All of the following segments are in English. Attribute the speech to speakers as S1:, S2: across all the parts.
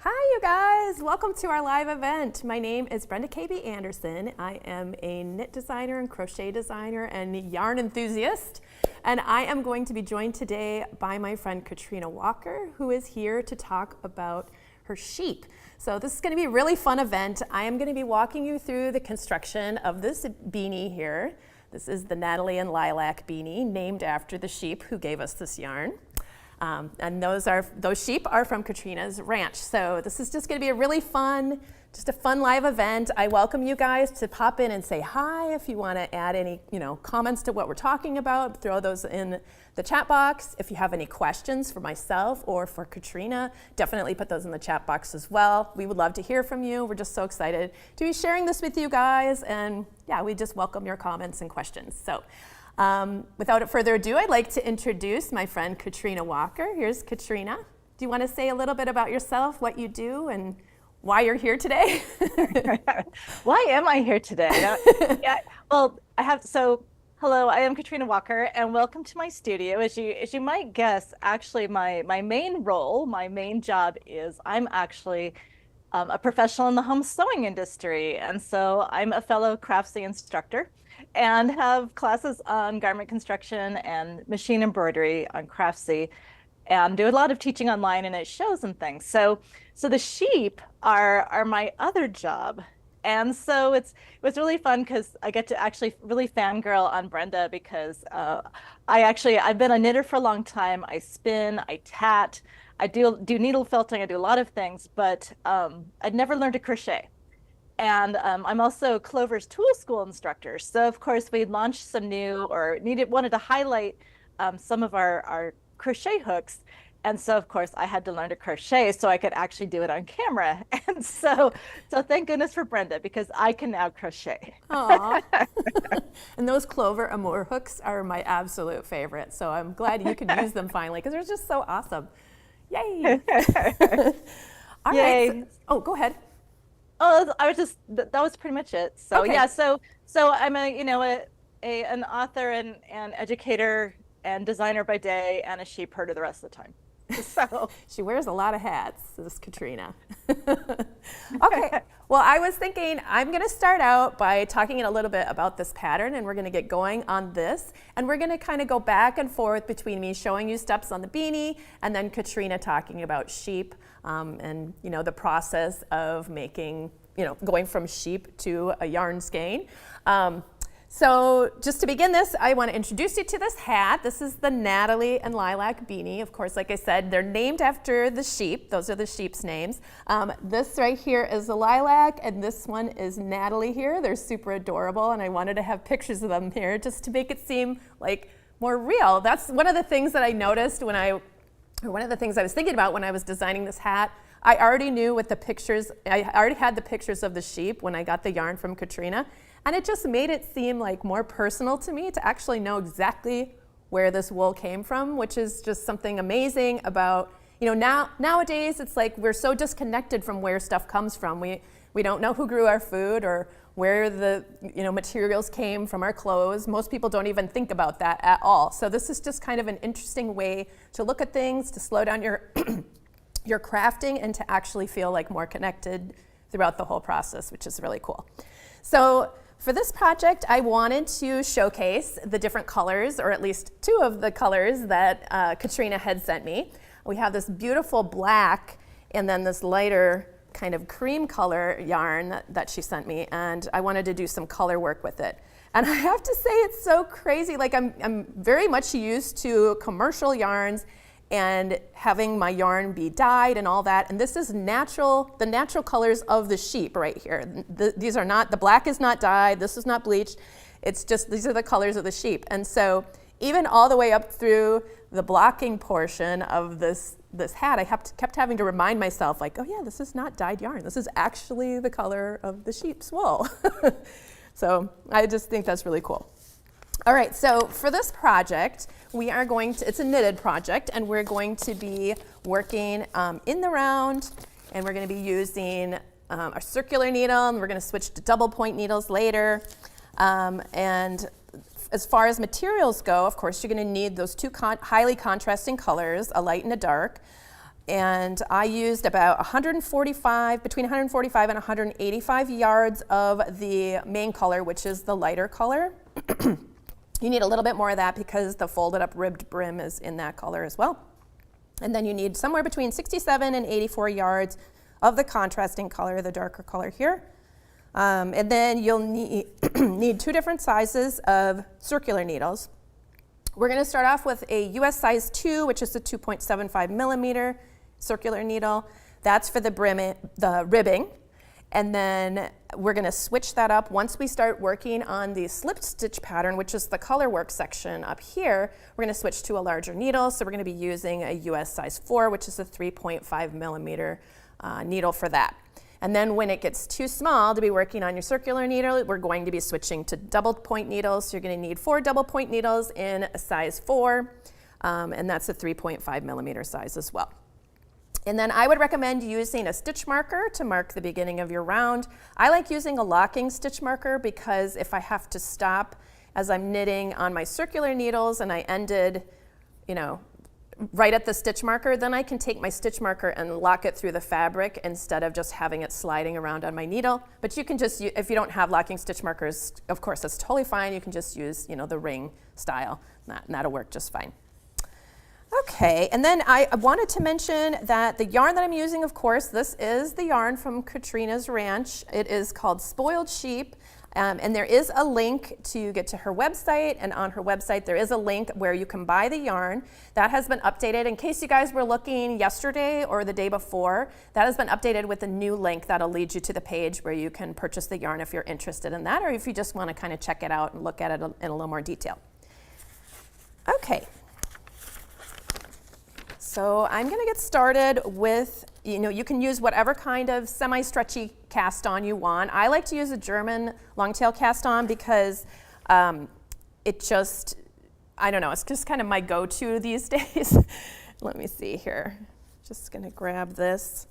S1: Hi, you guys. Welcome to our live event. My name is Brenda KB Anderson. I am a knit designer and crochet designer and yarn enthusiast. And I am going to be joined today by my friend Katrina Walker, who is here to talk about her sheep. So this is going to be a really fun event. I am going to be walking you through the construction of this beanie here. This is the Natalie and Lilac beanie, named after the sheep who gave us this yarn. And those sheep are from Katrina's ranch. So this is just going to be a really fun, just a fun live event. I welcome you guys to pop in and say hi. If you want to add any, comments to what we're talking about, throw those in the chat box. If you have any questions for myself or for Katrina, definitely put those in the chat box as well. We would love to hear from you. We're just so excited to be sharing this with you guys. And yeah, we just welcome your comments and questions. So. Without further ado, I'd like to introduce my friend Katrina Walker. Here's Katrina. Do you want to say a little bit about yourself, what you do, and why you're here today?
S2: Why am I here today? Hello, I am Katrina Walker, and welcome to my studio. As you might guess, actually, my main role, my main job is I'm actually a professional in the home sewing industry, and so I'm a fellow Craftsy instructor and have classes on garment construction and machine embroidery on Craftsy, and do a lot of teaching online and at shows and things. So the sheep are my other job. And so it's really fun because I get to actually really fangirl on Brenda because I've been a knitter for a long time. I spin, I tat, I do needle felting, I do a lot of things, but I'd never learned to crochet. And I'm also Clover's Tool School instructor. So of course we launched some new or wanted to highlight some of our crochet hooks. And so of course I had to learn to crochet so I could actually do it on camera. And so thank goodness for Brenda because I can now crochet.
S1: Aww. And those Clover Amour hooks are my absolute favorite. So I'm glad you could use them finally because they're just so awesome. Yay. All
S2: Yay.
S1: Right. Oh, go ahead.
S2: Oh, that was pretty much it. So
S1: okay.
S2: Yeah, so I'm an author and educator and designer by day and a sheep herder the rest of the time. So
S1: she wears a lot of hats, this Katrina. Okay, well, I was thinking I'm going to start out by talking a little bit about this pattern, and we're going to get going on this, and we're going to kind of go back and forth between me showing you steps on the beanie and then Katrina talking about sheep and the process of making, going from sheep to a yarn skein. So just to begin this, I want to introduce you to this hat. This is the Natalie and Lilac beanie. Of course, like I said, they're named after the sheep. Those are the sheep's names. This right here is the Lilac, and this one is Natalie here. They're super adorable, and I wanted to have pictures of them here just to make it seem like more real. That's one of the things that I noticed one of the things I was thinking about when I was designing this hat. I already knew with the pictures, I already had the pictures of the sheep when I got the yarn from Katrina. And it just made it seem like more personal to me to actually know exactly where this wool came from, which is just something amazing about, nowadays it's like we're so disconnected from where stuff comes from. We don't know who grew our food or where the materials came from our clothes. Most people don't even think about that at all. So this is just kind of an interesting way to look at things, to slow down your your crafting and to actually feel like more connected throughout the whole process, which is really cool. So for this project, I wanted to showcase the different colors, or at least two of the colors that Katrina had sent me. We have this beautiful black and then this lighter kind of cream color yarn that she sent me, and I wanted to do some color work with it. And I have to say it's so crazy. Like I'm very much used to commercial yarns and having my yarn be dyed and all that. And this is the natural colors of the sheep right here. These are not, the black is not dyed, this is not bleached. It's just, these are the colors of the sheep. And so even all the way up through the blocking portion of this hat, I kept having to remind myself like, oh yeah, this is not dyed yarn. This is actually the color of the sheep's wool. So I just think that's really cool. All right, so for this project, we are going to, it's a knitted project, and we're going to be working in the round, and we're going to be using a circular needle, and we're going to switch to double point needles later. And as far as materials go, of course, you're going to need those two highly contrasting colors, a light and a dark. And I used about between 145 and 185 yards of the main color, which is the lighter color. You need a little bit more of that because the folded up ribbed brim is in that color as well. And then you need somewhere between 67 and 84 yards of the contrasting color, the darker color here. And then you'll need 2 different sizes of circular needles. We're going to start off with a US size 2, which is a 2.75 millimeter circular needle. That's for the ribbing. And then we're going to switch that up once we start working on the slip stitch pattern, which is the color work section up here. We're going to switch to a larger needle. So we're going to be using a US size 4, which is a 3.5 millimeter needle for that. And then when it gets too small to be working on your circular needle, we're going to be switching to double point needles. So you're going to need 4 double point needles in a size 4, and that's a 3.5 millimeter size as well. And then I would recommend using a stitch marker to mark the beginning of your round. I like using a locking stitch marker because if I have to stop as I'm knitting on my circular needles and I ended, right at the stitch marker, then I can take my stitch marker and lock it through the fabric instead of just having it sliding around on my needle. But you can just, if you don't have locking stitch markers, of course, that's totally fine. You can just use, the ring style, and that'll work just fine. Okay, and then I wanted to mention that the yarn that I'm using, of course, this is the yarn from Katrina's Ranch. It is called Spoiled Sheep, and there is a link to get to her website, and on her website there is a link where you can buy the yarn. That has been updated. In case you guys were looking yesterday or the day before, that has been updated with a new link that'll lead you to the page where you can purchase the yarn if you're interested in that, or if you just want to kind of check it out and look at it in a little more detail. Okay. So I'm going to get started with, you can use whatever kind of semi-stretchy cast on you want. I like to use a German longtail cast on because it just, I don't know, it's just kind of my go-to these days. Let me see here. Just going to grab this.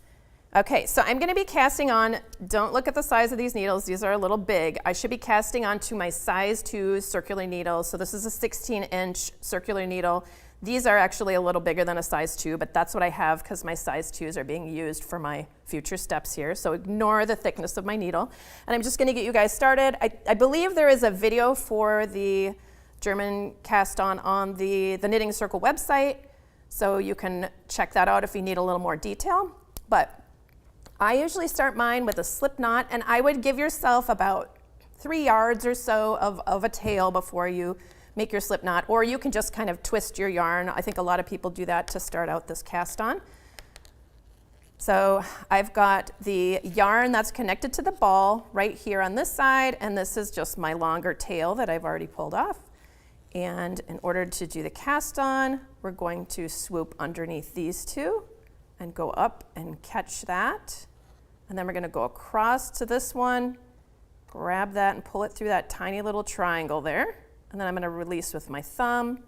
S1: Okay, so I'm going to be casting on, don't look at the size of these needles. These are a little big. I should be casting onto my size 2 circular needle. So this is a 16-inch circular needle. These are actually a little bigger than a size 2, but that's what I have because my size 2s are being used for my future steps here. So ignore the thickness of my needle. And I'm just going to get you guys started. I believe there is a video for the German cast on the Knitting Circle website, so you can check that out if you need a little more detail. But I usually start mine with a slip knot, and I would give yourself about 3 yards or so of a tail before you make your slip knot, or you can just kind of twist your yarn. I think a lot of people do that to start out this cast on. So I've got the yarn that's connected to the ball right here on this side, and this is just my longer tail that I've already pulled off. And in order to do the cast on, we're going to swoop underneath these 2 and go up and catch that. And then we're going to go across to this one, grab that and pull it through that tiny little triangle there. And then I'm going to release with my thumb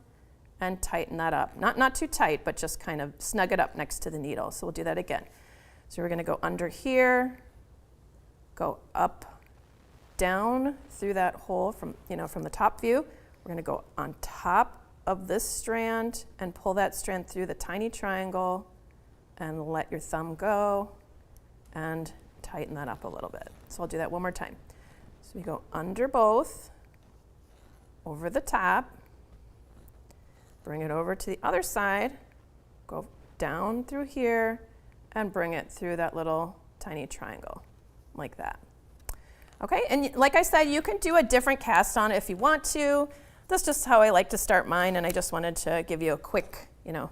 S1: and tighten that up. Not too tight, but just kind of snug it up next to the needle. So we'll do that again. So we're going to go under here, go up, down through that hole from the top view. We're going to go on top of this strand and pull that strand through the tiny triangle and let your thumb go and tighten that up a little bit. So I'll do that one more time. So we go under both, over the top, bring it over to the other side, go down through here, and bring it through that little tiny triangle, like that. Okay, and like I said, you can do a different cast on if you want to. That's just how I like to start mine, and I just wanted to give you a quick,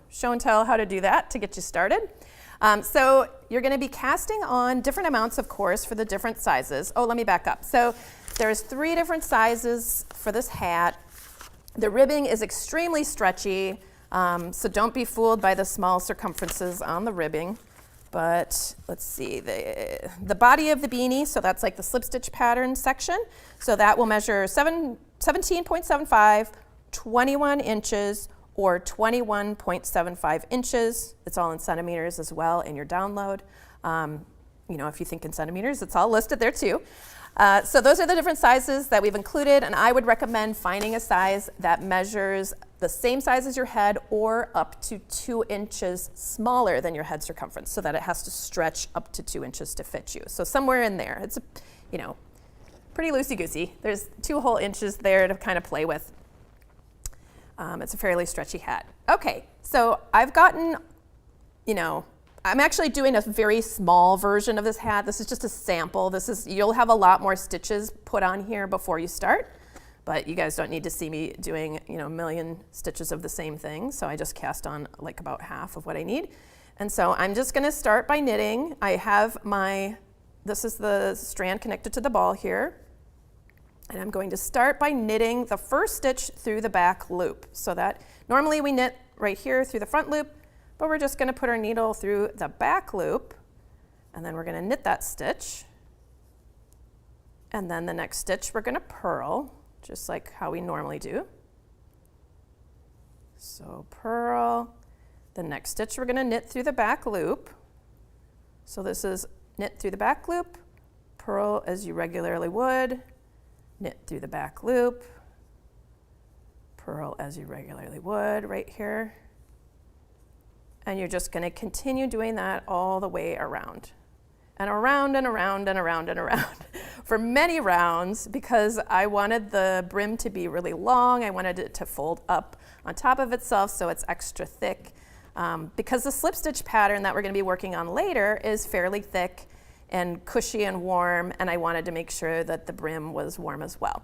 S1: show and tell how to do that to get you started. So you're going to be casting on different amounts, of course, for the different sizes. Oh, let me back up. So there's 3 different sizes for this hat. The ribbing is extremely stretchy, so don't be fooled by the small circumferences on the ribbing. But let's see, the body of the beanie, so that's like the slip stitch pattern section. So that will measure 17.75, 21 inches, or 21.75 inches. It's all in centimeters as well in your download. If you think in centimeters, it's all listed there too. So those are the different sizes that we've included, and I would recommend finding a size that measures the same size as your head or up to 2 inches smaller than your head circumference, so that it has to stretch up to 2 inches to fit you. So somewhere in there, it's pretty loosey-goosey. There's 2 whole inches there to kind of play with. It's a fairly stretchy hat. Okay, so I've gotten, I'm actually doing a very small version of this hat. This is just a sample. You'll have a lot more stitches put on here before you start. But you guys don't need to see me doing, a million stitches of the same thing. So I just cast on like about half of what I need. And so I'm just gonna start by knitting. I have this is the strand connected to the ball here. And I'm going to start by knitting the first stitch through the back loop. So that normally we knit right here through the front loop, but we're just gonna put our needle through the back loop. And then we're gonna knit that stitch. And then the next stitch we're gonna purl, just like how we normally do. So purl. The next stitch we're gonna knit through the back loop. So this is knit through the back loop, purl as you regularly would, knit through the back loop, purl as you regularly would right here. And you're just gonna continue doing that all the way around. And around and around and around and around for many rounds, because I wanted the brim to be really long. I wanted it to fold up on top of itself so it's extra thick. Because the slip stitch pattern that we're going to be working on later is fairly thick and cushy and warm, and I wanted to make sure that the brim was warm as well.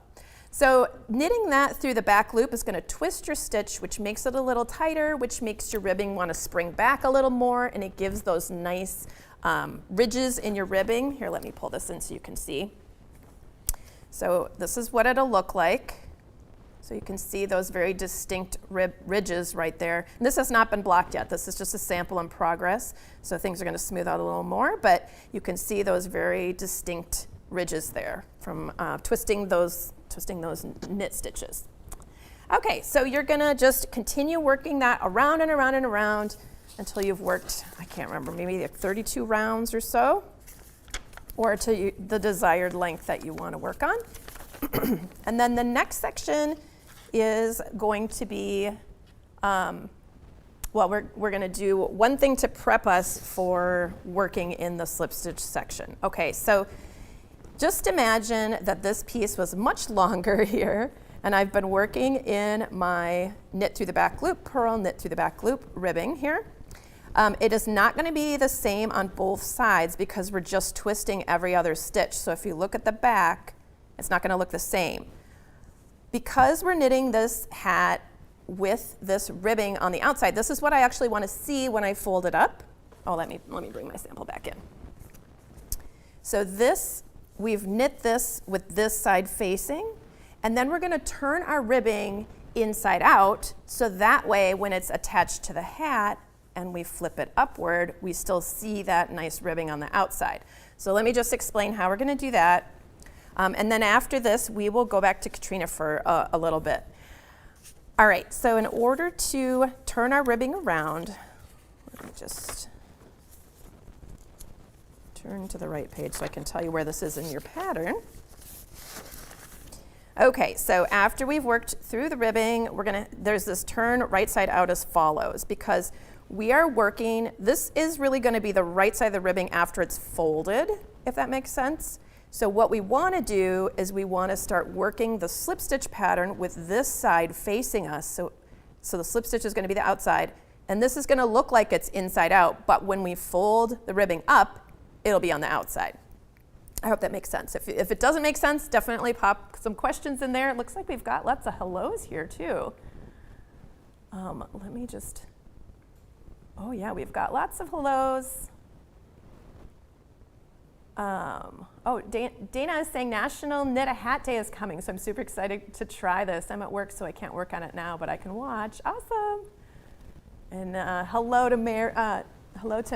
S1: So knitting that through the back loop is going to twist your stitch, which makes it a little tighter, which makes your ribbing want to spring back a little more, and it gives those nice ridges in your ribbing. Here, let me pull this in so you can see. So this is what it'll look like. So you can see those very distinct ridges right there. And this has not been blocked yet. This is just a sample in progress. So things are going to smooth out a little more, but you can see those very distinct ridges there from twisting those knit stitches. Okay, so you're going to just continue working that around and around and around until you've worked, I can't remember, maybe like 32 rounds or so, or to the desired length that you want to work on. And then the next section is going to be, we're going to do one thing to prep us for working in the slip stitch section. Okay, so just imagine that this piece was much longer here, and I've been working in my knit through the back loop, purl, knit through the back loop ribbing here. It is not going to be the same on both sides because we're just twisting every other stitch. So if you look at the back, it's not going to look the same. Because we're knitting this hat with this ribbing on the outside, this is what I actually want to see when I fold it up. Oh, let me bring my sample back in. So we've knit this with this side facing, and then we're going to turn our ribbing inside out, so that way when it's attached to the hat and we flip it upward, we still see that nice ribbing on the outside. So let me just explain how we're going to do that. And then after this, we will go back to Katrina for a little bit. All right, so in order to turn our ribbing around, let me just turn to the right page so I can tell you where this is in your pattern. Okay, so after we've worked through the ribbing, there's this turn right side out as follows, because we are working, this is really going to be the right side of the ribbing after it's folded, if that makes sense. So what we want to do is we want to start working the slip stitch pattern with this side facing us. So the slip stitch is going to be the outside, and this is going to look like it's inside out, but when we fold the ribbing up, it'll be on the outside. I hope that makes sense. If it doesn't make sense, definitely pop some questions in there. It looks like we've got lots of hellos here too. Let me just, oh yeah, we've got lots of hellos. Dana is saying National Knit a Hat Day is coming, so I'm super excited to try this. I'm at work, so I can't work on it now, but I can watch. Awesome. And hello to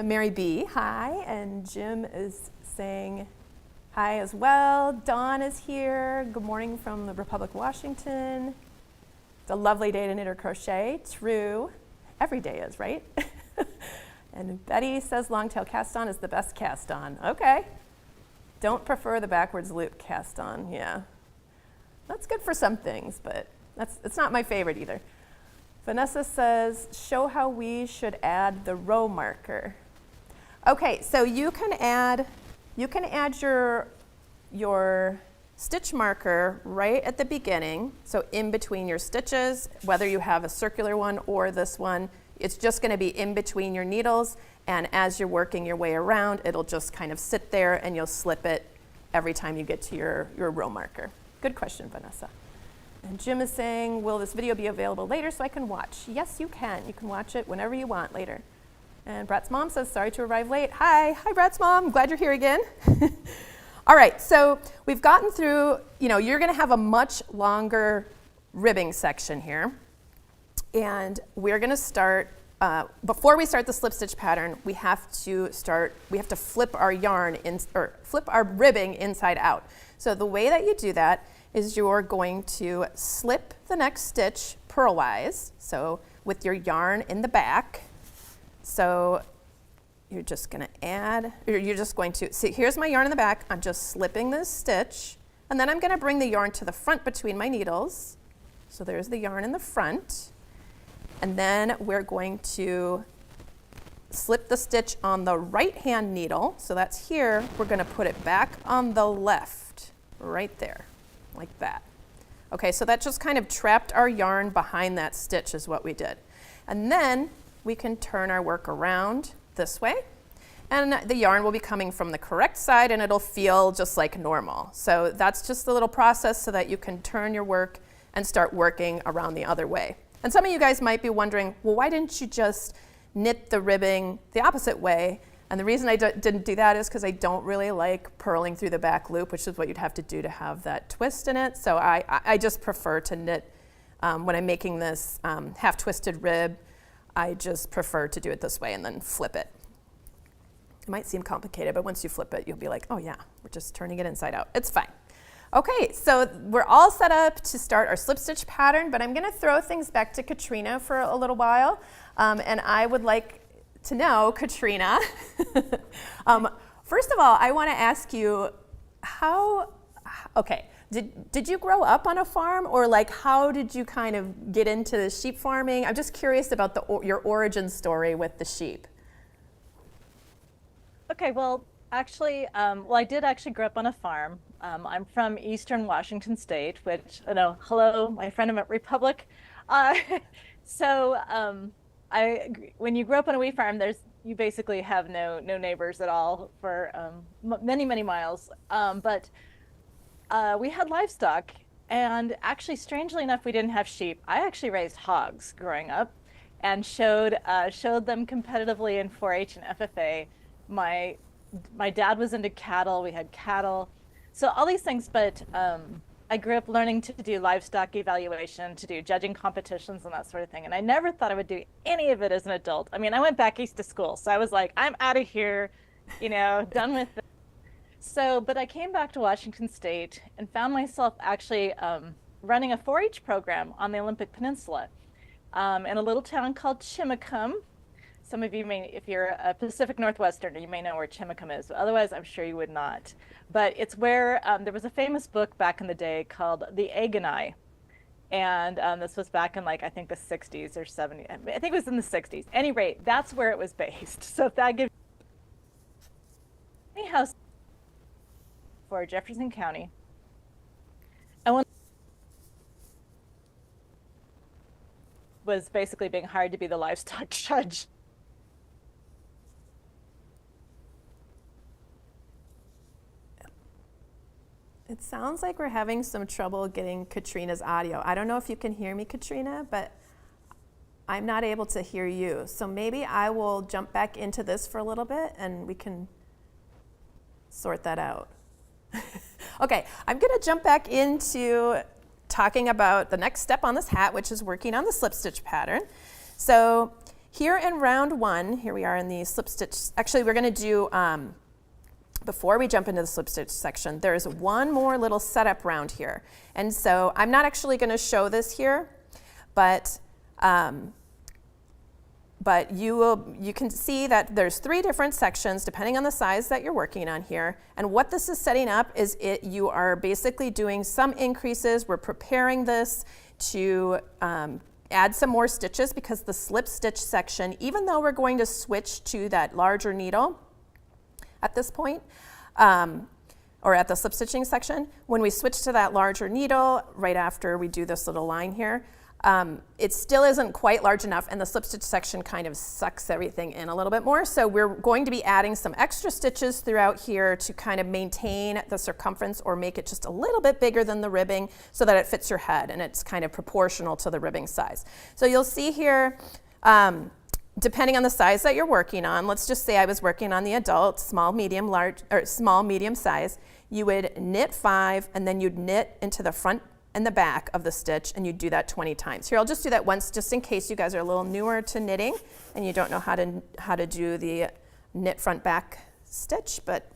S1: Mary B. Hi. And Jim is saying hi as well. Dawn is here. Good morning from the Republic of Washington. It's a lovely day to knit or crochet. True. Every day is, right? And Betty says long tail cast on is the best cast on. Okay. Don't prefer the backwards loop cast on. Yeah. That's good for some things, but it's not my favorite either. Vanessa says, show how we should add the row marker. Okay, so you can add your stitch marker right at the beginning, so in between your stitches, whether you have a circular one or this one, it's just going to be in between your needles, and as you're working your way around, it'll just kind of sit there and you'll slip it every time you get to your row marker. Good question, Vanessa. And Jim is saying, will this video be available later so I can watch? Yes, you can. You can watch it whenever you want later. And Brat's mom says, sorry to arrive late. Hi Brat's mom, I'm glad you're here again. All right, so we've gotten through, you're gonna have a much longer ribbing section here. And we're gonna start, before we start the slip stitch pattern, we have to flip our flip our ribbing inside out. So the way that you do that is you're going to slip the next stitch purlwise, so with your yarn in the back. So you're just going to see, here's my yarn in the back, I'm just slipping this stitch, and then I'm going to bring the yarn to the front between my needles. So there's the yarn in the front, and then we're going to slip the stitch on the right hand needle, so that's here, we're going to put it back on the left, right there, like that. Okay, so that just kind of trapped our yarn behind that stitch is what we did. And then we can turn our work around this way, and the yarn will be coming from the correct side and it'll feel just like normal. So that's just the little process so that you can turn your work and start working around the other way. And some of you guys might be wondering, well, why didn't you just knit the ribbing the opposite way? And the reason I didn't do that is because I don't really like purling through the back loop, which is what you'd have to do to have that twist in it. So I just prefer to knit, when I'm making this half twisted rib, I just prefer to do it this way and then flip it. It might seem complicated, but once you flip it, you'll be like, oh yeah, we're just turning it inside out. It's fine. Okay, so we're all set up to start our slip stitch pattern, but I'm gonna throw things back to Katrina for a little while. And I would like to know, Katrina, first of all, I wanna ask you did you grow up on a farm, or like how did you kind of get into the sheep farming? I'm just curious about your origin story with the sheep.
S2: Okay, well, actually, I did actually grow up on a farm. I'm from Eastern Washington State, which, hello, my friend of Republic. When you grow up on a wheat farm, you basically have no neighbors at all for many, many miles. But we had livestock, and actually, strangely enough, we didn't have sheep. I actually raised hogs growing up and showed them competitively in 4-H and FFA. My dad was into cattle. We had cattle. So all these things, but I grew up learning to do livestock evaluation, to do judging competitions and that sort of thing. And I never thought I would do any of it as an adult. I mean, I went back east to school, so I was like, I'm out of here, done with it. So, but I came back to Washington State and found myself actually running a 4-H program on the Olympic Peninsula in a little town called Chimacum. Some of you may, if you're a Pacific Northwesterner, you may know where Chimacum is. Otherwise, I'm sure you would not. But it's where there was a famous book back in the day called The Agonai. And this was back in, I think the 60s or 70s. I think it was in the 60s. At any rate, that's where it was based. So if that gives you any house for Jefferson County. And one was basically being hired to be the livestock judge.
S1: It sounds like we're having some trouble getting Katrina's audio. I don't know if you can hear me, Katrina, but I'm not able to hear you. So maybe I will jump back into this for a little bit and we can sort that out. Okay, I'm gonna jump back into talking about the next step on this hat, which is working on the slip stitch pattern. So here in round 1, here we are in the slip stitch. Actually, we're gonna do, before we jump into the slip stitch section, there's one more little setup round here. And so I'm not actually gonna show this here, but you can see that there's 3 different sections depending on the size that you're working on here. And what this is setting up is you are basically doing some increases. We're preparing this to add some more stitches because the slip stitch section, even though we're going to switch to that larger needle at this point, or at the slip stitching section, when we switch to that larger needle right after we do this little line here, it still isn't quite large enough, and the slip stitch section kind of sucks everything in a little bit more. So we're going to be adding some extra stitches throughout here to kind of maintain the circumference or make it just a little bit bigger than the ribbing so that it fits your head and it's kind of proportional to the ribbing size. So you'll see here, depending on the size that you're working on, let's just say I was working on the adult, small, medium, large, or small, medium size, you would knit 5 and then you'd knit into the front and the back of the stitch, and you do that 20 times. Here, I'll just do that once just in case you guys are a little newer to knitting and you don't know how to do the knit front back stitch. But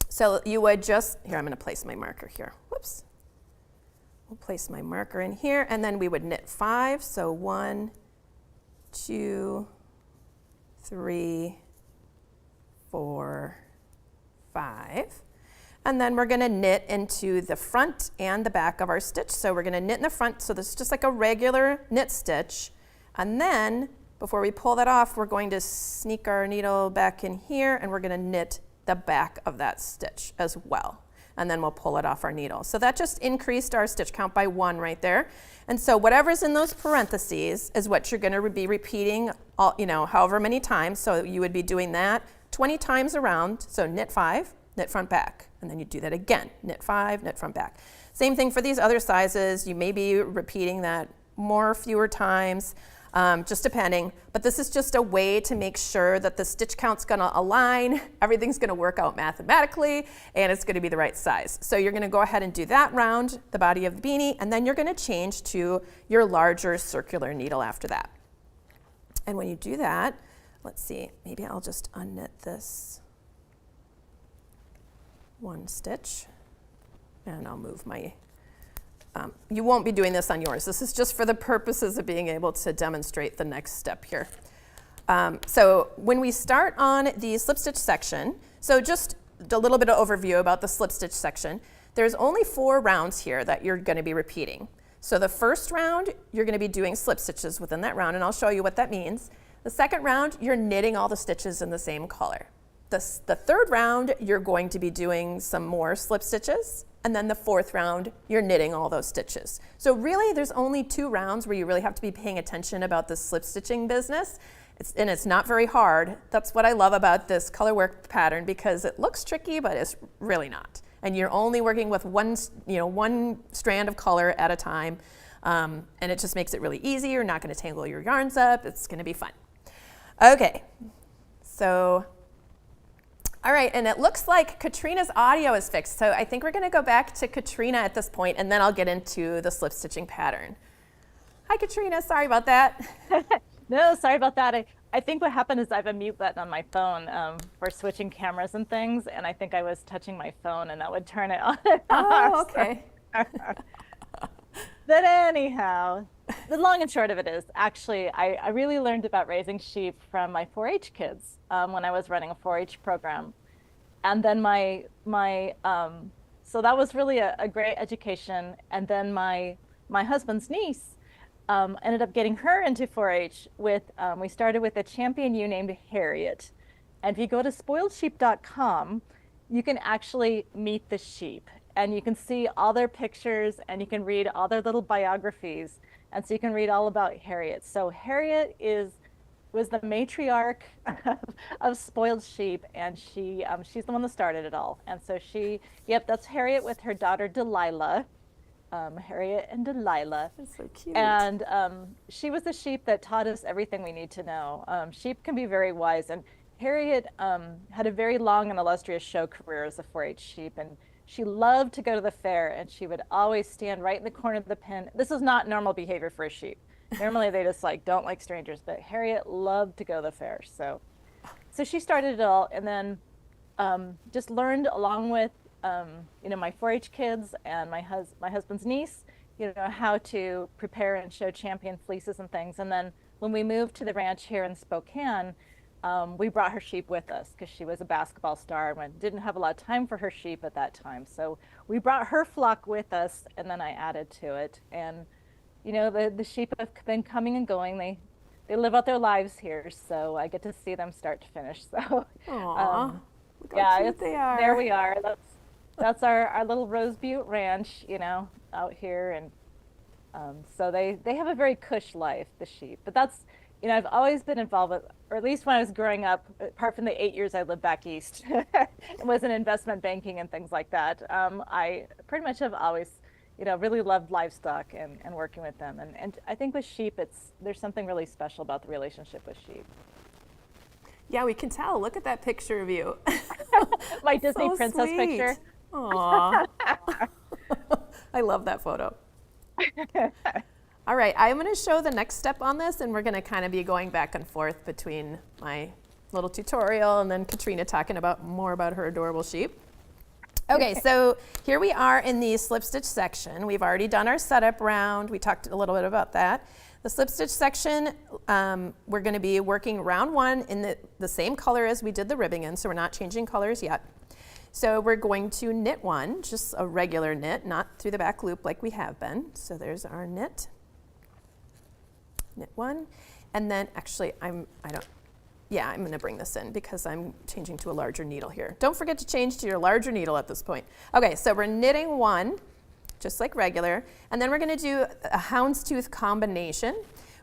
S1: so you would just, here, I'm going to place my marker here. Whoops. We'll place my marker in here, and then we would knit 5. So 1, 2, 3, 4, 5. And then we're going to knit into the front and the back of our stitch. So we're going to knit in the front, so this is just like a regular knit stitch. And then before we pull that off, we're going to sneak our needle back in here, and we're going to knit the back of that stitch as well. And then we'll pull it off our needle. So that just increased our stitch count by 1 right there. And so whatever's in those parentheses is what you're going to be repeating all, however many times. So you would be doing that 20 times around. So knit 5, knit front back. And then you do that again, knit 5, knit front back. Same thing for these other sizes. You may be repeating that more or fewer times, just depending. But this is just a way to make sure that the stitch count's gonna align, everything's gonna work out mathematically, and it's gonna be the right size. So you're gonna go ahead and do that round, the body of the beanie, and then you're gonna change to your larger circular needle after that. And when you do that, let's see, maybe I'll just unknit this 1 stitch, and I'll move my, you won't be doing this on yours. This is just for the purposes of being able to demonstrate the next step here. So when we start on the slip stitch section, so just a little bit of overview about the slip stitch section, there's only 4 rounds here that you're going to be repeating. So the first round, you're going to be doing slip stitches within that round, and I'll show you what that means. The second round, you're knitting all the stitches in the same color. The third round, you're going to be doing some more slip stitches, and then the fourth round, you're knitting all those stitches. So really, there's only 2 rounds where you really have to be paying attention about the slip stitching business, and it's not very hard. That's what I love about this color work pattern, because it looks tricky, but it's really not. And you're only working with one strand of color at a time, and it just makes it really easy. You're not going to tangle your yarns up. It's going to be fun. Okay, so. All right, and it looks like Katrina's audio is fixed, so I think we're going to go back to Katrina at this point, and then I'll get into the slip stitching pattern. Hi, Katrina. Sorry about that.
S2: No, sorry about that. I think what happened is I have a mute button on my phone for switching cameras and things, and I think I was touching my phone, and that would turn it on and off.
S1: Oh, okay.
S2: But anyhow, the long and short of it is, actually, I really learned about raising sheep from my 4-H kids when I was running a 4-H program. And then so that was really a great education. And then my husband's niece ended up getting her into 4-H with, we started with a champion ewe named Harriet. And if you go to spoiledsheep.com, you can actually meet the sheep. And you can see all their pictures, and you can read all their little biographies. And so you can read all about Harriet. So Harriet was the matriarch of Spoiled Sheep, and she's the one that started it all. And so that's Harriet with her daughter Delilah. Harriet and Delilah.
S1: That's so cute.
S2: And she was the sheep that taught us everything we need to know. Sheep can be very wise, and Harriet had a very long and illustrious show career as a 4-H sheep, and she loved to go to the fair, and she would always stand right in the corner of the pen. This is not normal behavior for a sheep. Normally they just don't like strangers, but Harriet loved to go to the fair. So she started it all, and then just learned along with my 4-H kids and my husband's niece, how to prepare and show champion fleeces and things. And then when we moved to the ranch here in Spokane, we brought her sheep with us because she was a basketball star and didn't have a lot of time for her sheep at that time. So we brought her flock with us, and then I added to it. And you know, the sheep have been coming and going. They live out their lives here, so I get to see them start to finish. So,
S1: Aw,
S2: um,
S1: look how
S2: yeah,
S1: cute
S2: it's
S1: they
S2: there
S1: are.
S2: we are. That's our little Rose Butte Ranch, you know, out here, and so they have a very cush life, the sheep. But that's, you know, I've always been involved with, or at least when I was growing up, apart from the 8 years I lived back east, and was in investment banking and things like that. I pretty much have always, you know, really loved livestock and working with them. And I think with sheep, there's something really special about the relationship with sheep.
S1: Yeah, we can tell. Look at that picture of you.
S2: My Disney
S1: So
S2: princess
S1: sweet.
S2: picture.
S1: Aw, I love that photo. All right, I'm going to show the next step on this, and we're going to kind of be going back and forth between my little tutorial and then Katrina talking about more about her adorable sheep. Okay, so here we are in the slip stitch section. We've already done our setup round. We talked a little bit about that. The slip stitch section, we're going to be working round one in the same color as we did the ribbing in, so we're not changing colors yet. So we're going to knit one, just a regular knit, not through the back loop like we have been. So there's our knit one, and then actually I'm going to bring this in because I'm changing to a larger needle here. Don't forget to change to your larger needle at this point. Okay, so we're knitting one, just like regular, and then we're going to do a houndstooth combination,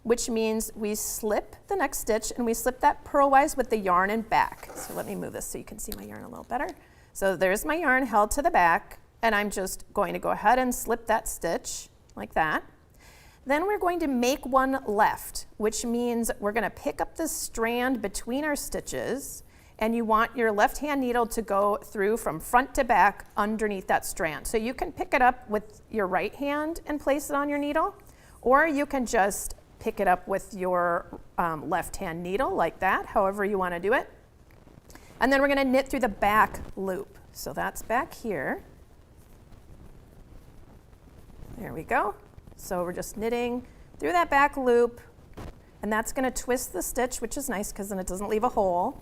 S1: which means we slip the next stitch and we slip that purlwise with the yarn and back. So let me move this so you can see my yarn a little better. So there's my yarn held to the back, and I'm just going to go ahead and slip that stitch like that. Then we're going to make one left, which means we're going to pick up the strand between our stitches, and you want your left hand needle to go through from front to back underneath that strand. So you can pick it up with your right hand and place it on your needle, or you can just pick it up with your left hand needle like that, however you want to do it. And then we're going to knit through the back loop. So that's back here. There we go. So we're just knitting through that back loop, and that's going to twist the stitch, which is nice because then it doesn't leave a hole.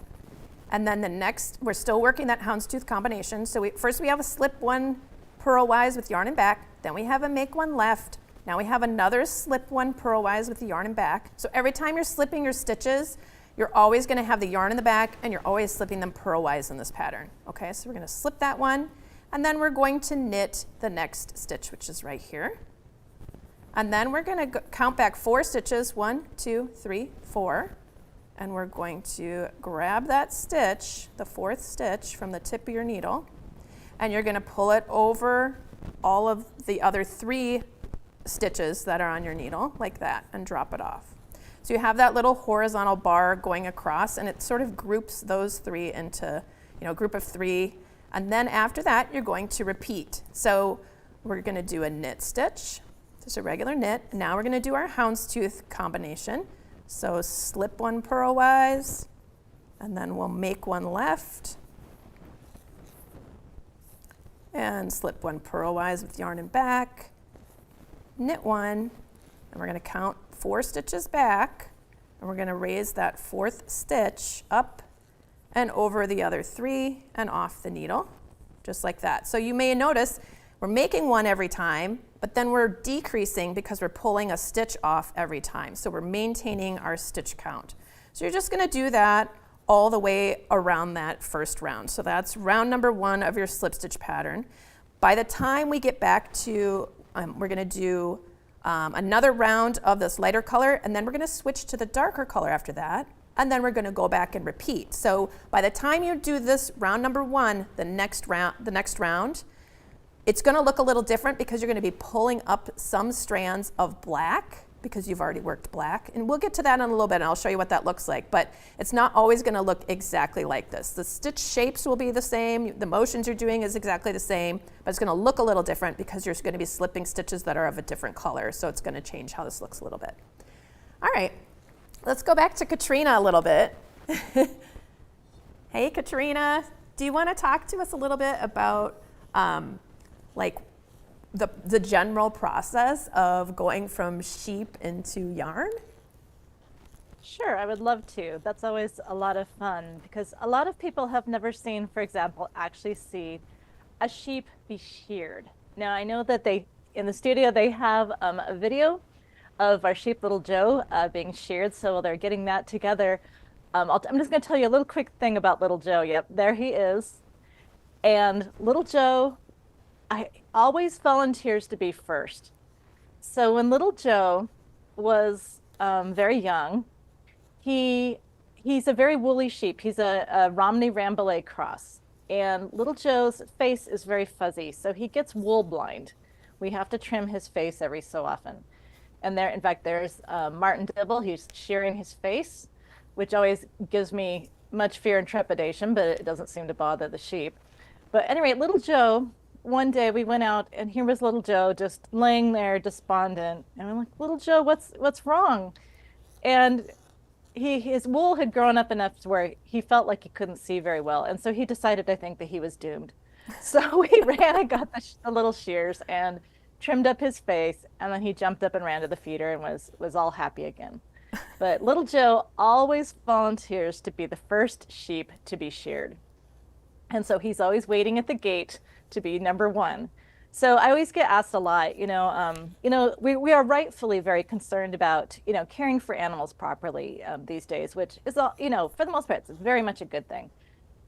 S1: And then the next, we're still working that houndstooth combination. So first we have a slip one purlwise with yarn and back, then we have a make one left, now we have another slip one purlwise with the yarn and back. So every time you're slipping your stitches, you're always going to have the yarn in the back, and you're always slipping them purlwise in this pattern. Okay, so we're going to slip that one, and then we're going to knit the next stitch, which is right here. And then we're going to count back 4 stitches, 1, 2, 3, 4. And we're going to grab that stitch, the 4th stitch from the tip of your needle, and you're going to pull it over all of the other 3 stitches that are on your needle, like that, and drop it off. So you have that little horizontal bar going across, and it sort of groups those 3 into, a group of 3. And then after that, you're going to repeat. So we're going to do a knit stitch. Just a regular knit. Now we're going to do our houndstooth combination. So slip one purlwise, and then we'll make one left, and slip one purlwise with yarn and back, knit one, and we're going to count 4 stitches back, and we're going to raise that 4th stitch up and over the other 3 and off the needle, just like that. So you may notice we're making one every time, but then we're decreasing because we're pulling a stitch off every time. So we're maintaining our stitch count. So you're just going to do that all the way around that first round. So that's round number 1 of your slip stitch pattern. By the time we get back to, we're going to do another round of this lighter color, and then we're going to switch to the darker color after that, and then we're going to go back and repeat. So by the time you do this round number 1, the next round, it's going to look a little different because you're going to be pulling up some strands of black because you've already worked black. And we'll get to that in a little bit, and I'll show you what that looks like. But it's not always going to look exactly like this. The stitch shapes will be the same. The motions you're doing is exactly the same. But it's going to look a little different because you're going to be slipping stitches that are of a different color. So it's going to change how this looks a little bit. All right. Let's go back to Katrina a little bit. Hey, Katrina. Do you want to talk to us a little bit about like the general process of going from sheep into yarn?
S2: Sure, I would love to. That's always a lot of fun because a lot of people have never seen, for example, actually see a sheep be sheared. Now, I know that in the studio, they have a video, of our sheep, Little Joe, being sheared. So they're getting that together. I'm just going to tell you a little quick thing about Little Joe. Yep, there he is. And Little Joe, I always volunteers to be first. So when Little Joe was very young, he he's a very woolly sheep. He's a Romney Rambouillet cross. And Little Joe's face is very fuzzy, so he gets wool blind. We have to trim his face every so often. And there, in fact, there's Martin Dibble. He's shearing his face, which always gives me much fear and trepidation, but it doesn't seem to bother the sheep. But at any rate, Little Joe, one day we went out and here was Little Joe just laying there despondent. And I'm like, Little Joe, what's wrong? And his wool had grown up enough to where he felt like he couldn't see very well. And so he decided, I think, that he was doomed. So we ran and got the little shears and trimmed up his face, and then he jumped up and ran to the feeder and was all happy again. But Little Joe always volunteers to be the first sheep to be sheared. And so he's always waiting at the gate to be number one. So I always get asked a lot, we are rightfully very concerned about, caring for animals properly these days, which is all, for the most part, it's very much a good thing.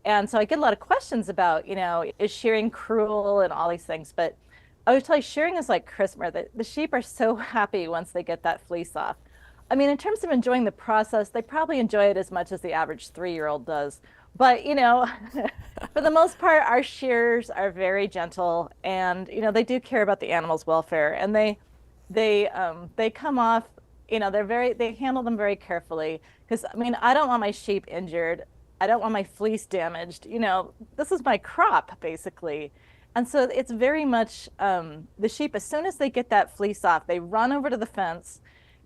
S2: And so I get a lot of questions about, is shearing cruel and all these things. But I would tell you, shearing is like Christmas. The sheep are so happy once they get that fleece off. I mean, in terms of enjoying the process, they probably enjoy it as much as the average 3-year-old does. But, for the most part, our shearers are very gentle and, they do care about the animal's welfare. And they come off, they handle them very carefully. Because, I mean, I don't want my sheep injured. I don't want my fleece damaged. This is my crop, basically. And so it's very much the sheep, as soon as they get that fleece off, they run over to the fence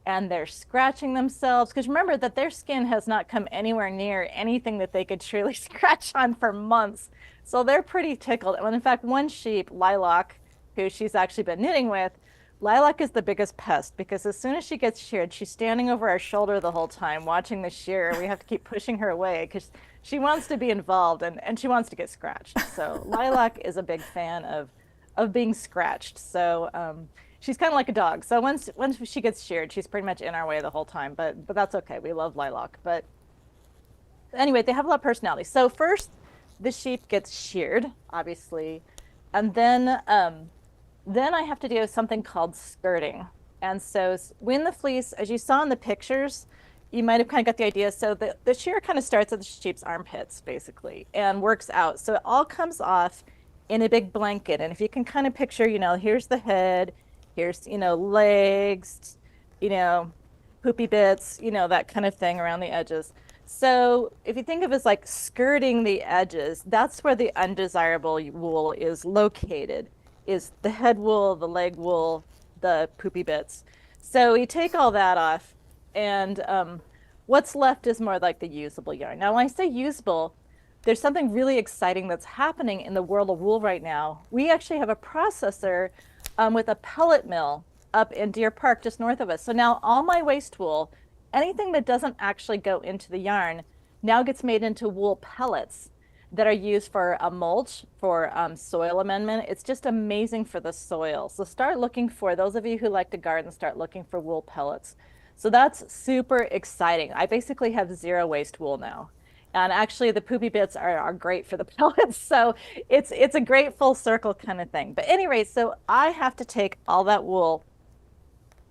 S2: and they're scratching themselves. Because remember that their skin has not come anywhere near anything that they could truly scratch on for months. So they're pretty tickled. And in fact, one sheep, Lilac, who she's actually been knitting with, Lilac is the biggest pest because as soon as she gets sheared, she's standing over our shoulder the whole time watching the shear. We have to keep pushing her away because she wants to be involved and she wants to get scratched. So Lilac is a big fan of being scratched. So she's kind of like a dog. So once she gets sheared, she's pretty much in our way the whole time. But that's okay. We love Lilac. But anyway, they have a lot of personality. So first, the sheep gets sheared, obviously, and then I have to do something called skirting. And so when the fleece, as you saw in the pictures, you might have kind of got the idea. So the shear kind of starts at the sheep's armpits, basically, and works out. So it all comes off in a big blanket. And if you can kind of picture, here's the head, here's, legs, poopy bits, that kind of thing around the edges. So if you think of it as like skirting the edges, that's where the undesirable wool is located. Is the head wool, the leg wool, the poopy bits. So you take all that off, and what's left is more like the usable yarn. Now, when I say usable, there's something really exciting that's happening in the world of wool right now. We actually have a processor with a pellet mill up in Deer Park, just north of us. So now all my waste wool, anything that doesn't actually go into the yarn, now gets made into wool pellets that are used for a mulch, for soil amendment. It's just amazing for the soil. So start looking for, those of you who like to garden, start looking for wool pellets. So that's super exciting. I basically have zero waste wool now. And actually the poopy bits are great for the pellets. So it's a great full circle kind of thing. But anyway, so I have to take all that wool.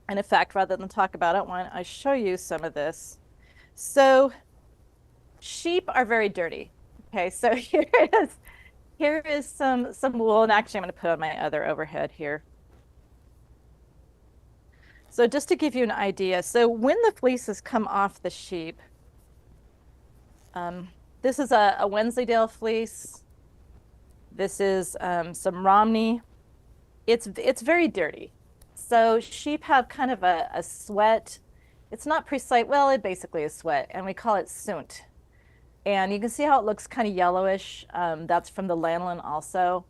S2: And in fact, rather than talk about it, why don't I show you some of this? So sheep are very dirty. Okay, so here is some wool, and actually I'm going to put on my other overhead here. So just to give you an idea, so when the fleeces come off the sheep, this is a Wensleydale fleece. This is some Romney. It's very dirty. So sheep have kind of a sweat. It's not precise. Well, it basically is sweat, and we call it soont. And you can see how it looks kind of yellowish. That's from the lanolin also.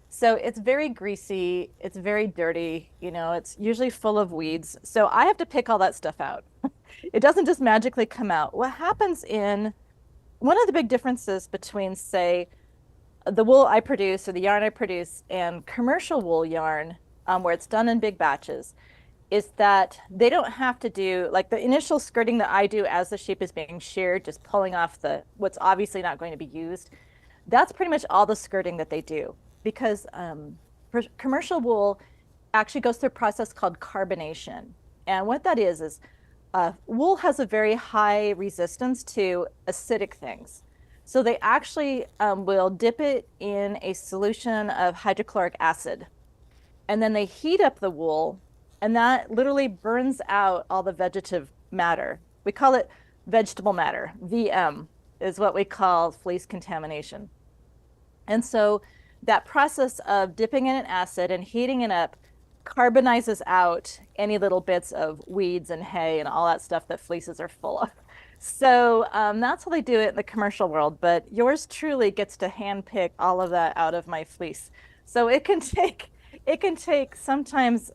S2: So it's very greasy. It's very dirty. It's usually full of weeds. So I have to pick all that stuff out. It doesn't just magically come out. What happens one of the big differences between, say, the wool I produce or the yarn I produce and commercial wool yarn, where it's done in big batches, is that they don't have to do like the initial skirting that I do as the sheep is being sheared, just pulling off the what's obviously not going to be used. That's pretty much all the skirting that they do because commercial wool actually goes through a process called carbonation. And what that is wool has a very high resistance to acidic things. So they actually will dip it in a solution of hydrochloric acid. And then they heat up the wool, and that literally burns out all the vegetative matter. We call it vegetable matter. VM is what we call fleece contamination. And so that process of dipping in an acid and heating it up carbonizes out any little bits of weeds and hay and all that stuff that fleeces are full of. So that's how they do it in the commercial world, but yours truly gets to handpick all of that out of my fleece. So it can take sometimes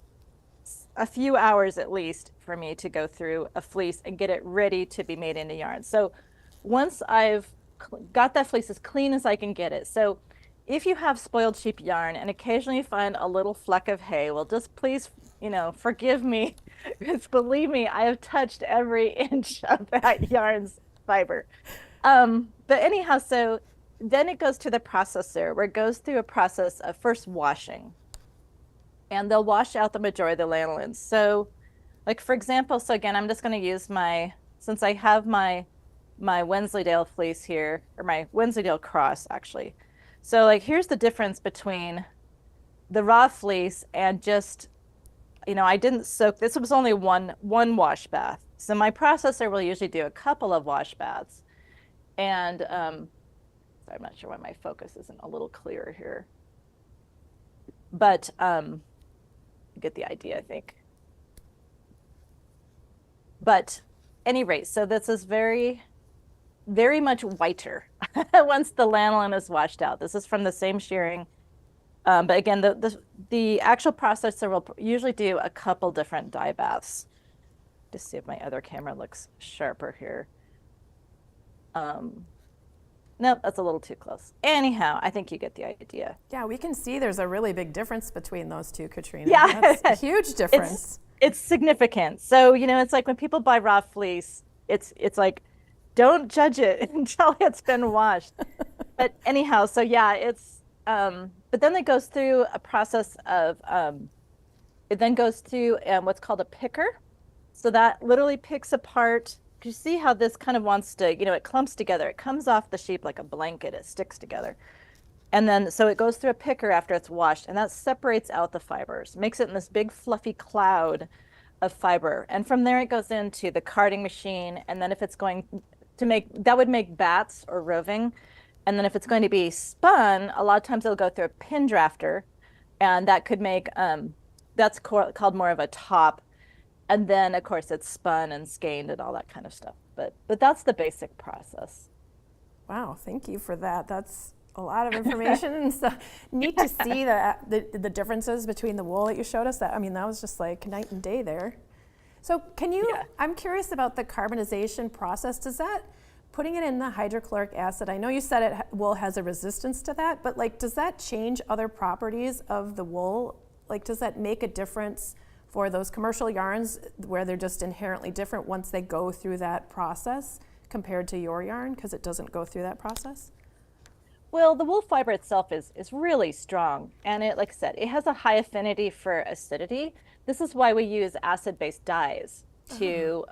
S2: a few hours at least for me to go through a fleece and get it ready to be made into yarn. So once I've got that fleece as clean as I can get it. So if you have spoiled sheep yarn and occasionally find a little fleck of hay, well, just please, forgive me, because believe me, I have touched every inch of that yarn's fiber. But anyhow, so then it goes to the processor where it goes through a process of first washing. And they'll wash out the majority of the lanolins. So like, for example, so again, I'm just going to use since I have my Wensleydale fleece here, or my Wensleydale cross actually. So like, here's the difference between the raw fleece and just, I didn't soak, this was only one wash bath. So my processor will usually do a couple of wash baths. And sorry, I'm not sure why my focus isn't a little clearer here. But you get the idea, I think. But any rate, so this is very, very much whiter once the lanolin is washed out. This is from the same shearing. But again, the actual processor will usually do a couple different dye baths. Just see if my other camera looks sharper here. Nope, that's a little too close. Anyhow, I think you get the idea.
S1: Yeah, we can see there's a really big difference between those two, Katrina.
S2: Yeah.
S1: That's a huge difference.
S2: It's significant. So, it's like when people buy raw fleece, it's like, don't judge it until it's been washed. But anyhow, so yeah, but then it goes through a process of, it then goes through what's called a picker. So that literally picks apart, you see how this kind of wants to, it clumps together. It comes off the sheep like a blanket, it sticks together. And then, so it goes through a picker after it's washed, and that separates out the fibers, makes it in this big fluffy cloud of fiber. And from there it goes into the carding machine. And then if it's going to that would make bats or roving. And then if it's going to be spun, a lot of times it'll go through a pin drafter, and that could make, that's called more of a top. And then of course it's spun and skeined and all that kind of stuff. But that's the basic process.
S1: Wow, thank you for that. That's a lot of information and so neat to see the differences between the wool that you showed us. That was just like night and day there. So I'm curious about the carbonization process. Putting it in the hydrochloric acid, I know you said wool has a resistance to that, but like, does that change other properties of the wool? Like, does that make a difference for those commercial yarns where they're just inherently different once they go through that process compared to your yarn because it doesn't go through that process?
S2: Well, the wool fiber itself is really strong, and like I said, it has a high affinity for acidity. This is why we use acid-based dyes to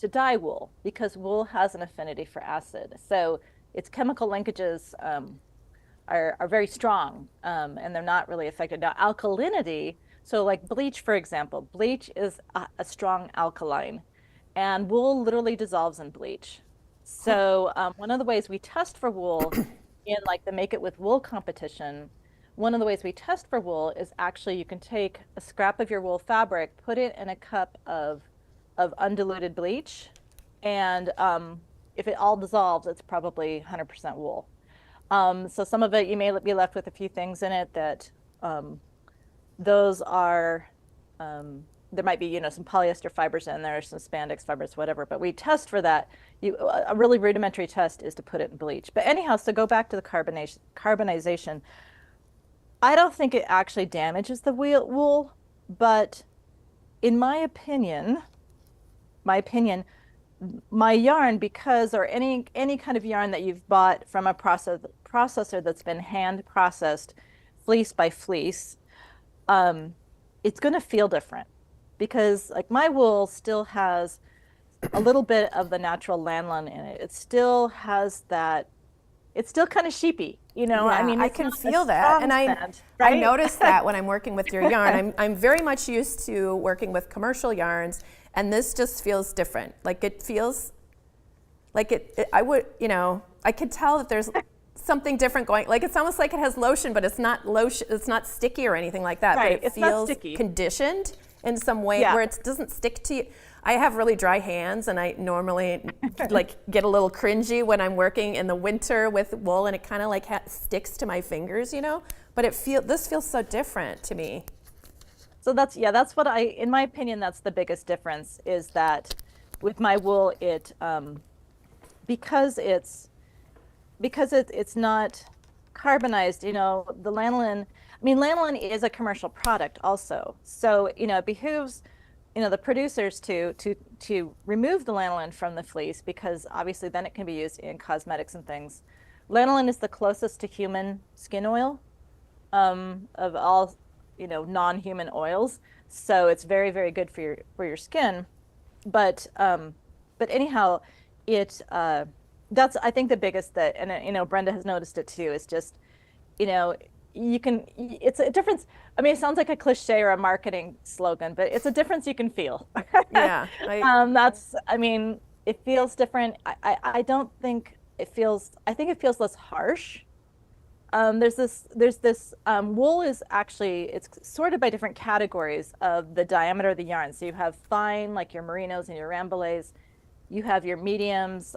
S2: dye wool, because wool has an affinity for acid. So its chemical linkages are very strong, and they're not really affected. Now, alkalinity, so like bleach, for example, bleach is a strong alkaline, and wool literally dissolves in bleach. So one of the ways we test for wool in like the Make It With Wool competition, one of the ways we test for wool is actually you can take a scrap of your wool fabric, put it in a cup of undiluted bleach, and if it all dissolves, it's probably 100% wool. So some of it, you may be left with a few things in it that those are, there might be, some polyester fibers in there, some spandex fibers, whatever, but we test for that. A really rudimentary test is to put it in bleach. But anyhow, so go back to the carbonization. I don't think it actually damages the wool, but in my opinion, my yarn, because, or any kind of yarn that you've bought from a processor that's been hand processed fleece by fleece, it's going to feel different because like my wool still has a little bit of the natural lanolin in it. It still has that, it's still kind of sheepy, you know? I
S1: Yeah,
S2: mean,
S1: I
S2: it's
S1: can
S2: not a
S1: feel that.
S2: strong
S1: And
S2: scent,
S1: I
S2: right?
S1: notice that when I'm working with your yarn. I'm very much used to working with commercial yarns, and this just feels different. Like it feels like I would, I could tell that there's something different going. Like it's almost like it has lotion, but it's not lotion, it's not sticky or anything like that.
S2: Right,
S1: But it
S2: it's not
S1: feels
S2: sticky.
S1: conditioned in some way
S2: Yeah.
S1: where it doesn't stick to you. I have really dry hands, and I normally like get a little cringy when I'm working in the winter with wool, and it kind of like sticks to my fingers, But this feels so different to me.
S2: So that's what in my opinion, that's the biggest difference is that with my wool, because it's not carbonized, the lanolin, I mean, lanolin is a commercial product also. So, it behooves, the producers to remove the lanolin from the fleece because obviously then it can be used in cosmetics and things. Lanolin is the closest to human skin oil of all, non-human oils. So it's very, very good for your skin. But anyhow, that's I think the biggest that, and Brenda has noticed it too, is just, it's a difference. I mean, it sounds like a cliche or a marketing slogan, but it's a difference you can feel.
S1: Yeah.
S2: I mean, it feels different. I don't think I think it feels less harsh. There's this wool is actually, it's sorted by different categories of the diameter of the yarn. So you have fine, like your merinos and your rambouillets. You have your mediums,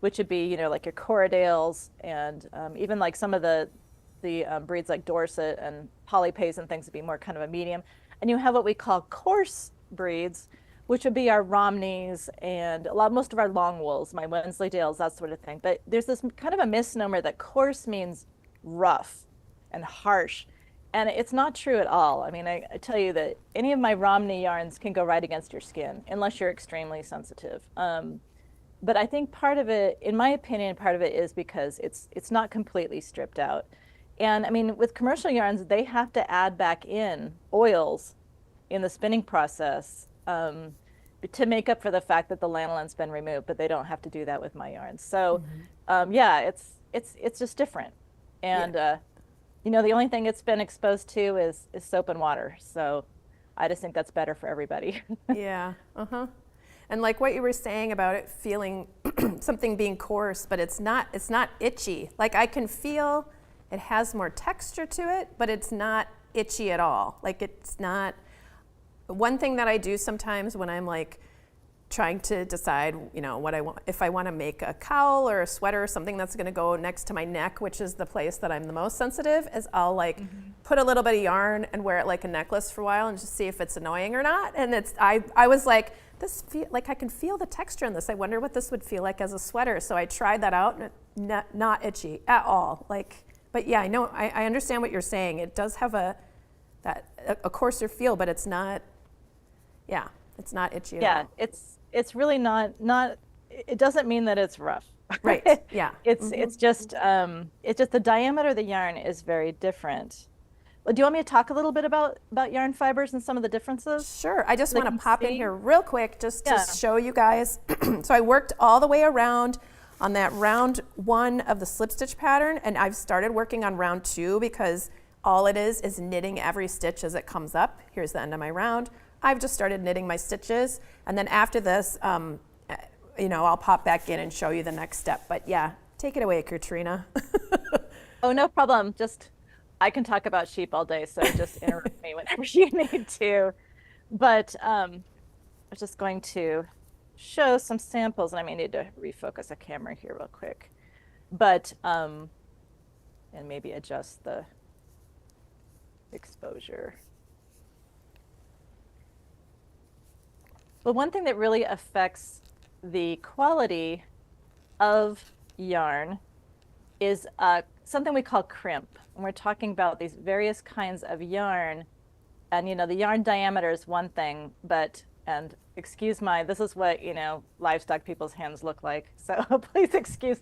S2: which would be, like your Corriedales and even like some of the breeds like Dorset and Polypays and things would be more kind of a medium. And you have what we call coarse breeds, which would be our Romneys and most of our long wools, my Wensleydales, that sort of thing. But there's this kind of a misnomer that coarse means rough and harsh. And it's not true at all. I mean, I tell you that any of my Romney yarns can go right against your skin unless you're extremely sensitive. But I think part of it, in my opinion, part of it is because it's not completely stripped out. And I mean, with commercial yarns, they have to add back in oils in the spinning process to make up for the fact that the lanolin's been removed, but they don't have to do that with my yarns. So, yeah, it's just different. And the only thing it's been exposed to is soap and water. So, I just think that's better for everybody.
S1: Yeah. And like what you were saying about it feeling something being coarse, but it's not itchy. Like I can feel it has more texture to it, but it's not itchy at all. Like it's not. One thing that I do sometimes when I'm like trying to decide, what I want, if I want to make a cowl or a sweater or something that's going to go next to my neck, which is the place that I'm the most sensitive, is I'll like put a little bit of yarn and wear it like a necklace for a while and just see if it's annoying or not. And I was like, like I can feel the texture in this. I wonder what this would feel like as a sweater. So I tried that out, and not itchy at all. But yeah, I know, I understand what you're saying. It does have a coarser feel, but it's not. Yeah, it's not itchy at all.
S2: Yeah, it's really not. It doesn't mean that it's rough.
S1: Right. Yeah.
S2: It's just the diameter of the yarn is very different. Well, do you want me to talk a little bit about yarn fibers and some of the differences?
S1: Sure. I just
S2: So they
S1: want to
S2: can
S1: pop in
S2: see?
S1: here real quick just
S2: Yeah.
S1: to show you guys. So I worked all the way around on that round 1 of the slip stitch pattern, and I've started working on round 2 because all it is knitting every stitch as it comes up. Here's the end of my round. I've just started knitting my stitches, and then after this, I'll pop back in and show you the next step. But yeah, take it away, Katrina.
S2: Oh, no problem. I can talk about sheep all day, so just interrupt me whenever you need to. But I was just going to show some samples, and I may need to refocus a camera here real quick. But and maybe adjust the exposure. But one thing that really affects the quality of yarn is something we call crimp. And we're talking about these various kinds of yarn And the yarn diameter is one thing, but and excuse my this is what livestock people's hands look like. So please excuse.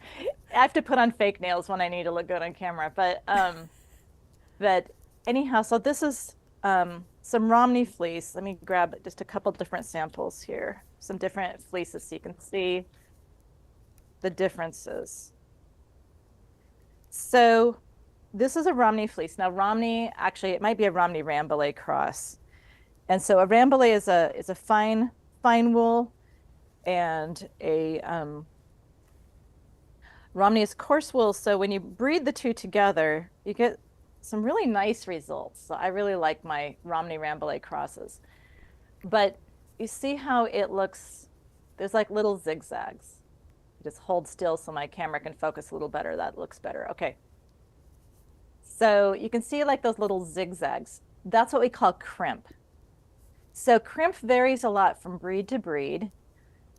S2: I have to put on fake nails when I need to look good on camera. But anyhow, so this is some Romney fleece. Let me grab just a couple different samples here. Some different fleeces so you can see the differences. So this is a Romney fleece. Now Romney, actually, it might be a Romney Rambouillet cross. And so a Rambouillet is a fine wool, and a Romney is coarse wool. So when you breed the two together, you get some really nice results. So I really like my Romney Rambouillet crosses. But you see how it looks, there's like little zigzags. Just hold still so my camera can focus a little better. That looks better. Okay. So you can see like those little zigzags. That's what we call crimp. So crimp varies a lot from breed to breed,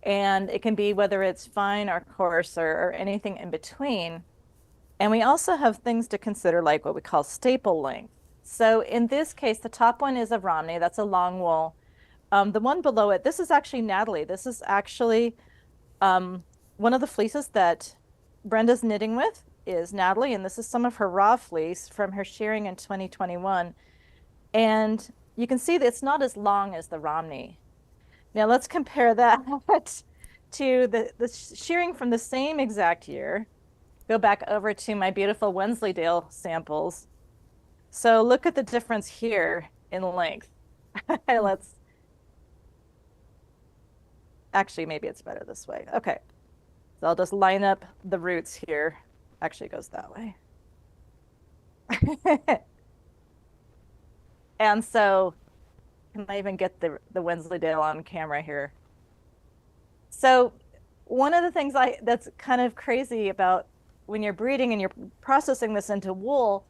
S2: and it can be whether it's fine or coarse or anything in between. And we also have things to consider like what we call staple length. So in this case, the top one is a Romney. That's a long wool. The one below it, this is actually Natalie. This is actually one of the fleeces that Brenda's knitting with is Natalie, and this is some of her raw fleece from her shearing in 2021. And you can see that it's not as long as the Romney. Now let's compare that to the shearing from the same exact year. Go back over to my beautiful Wensleydale samples. So look at the difference here in length. Let's, actually, maybe it's better this way. Okay. So I'll just line up the roots here. Actually, it goes that way. And so, can I even get the Wensleydale on camera here? So one of the things that's kind of crazy about when you're breeding and you're processing this into wool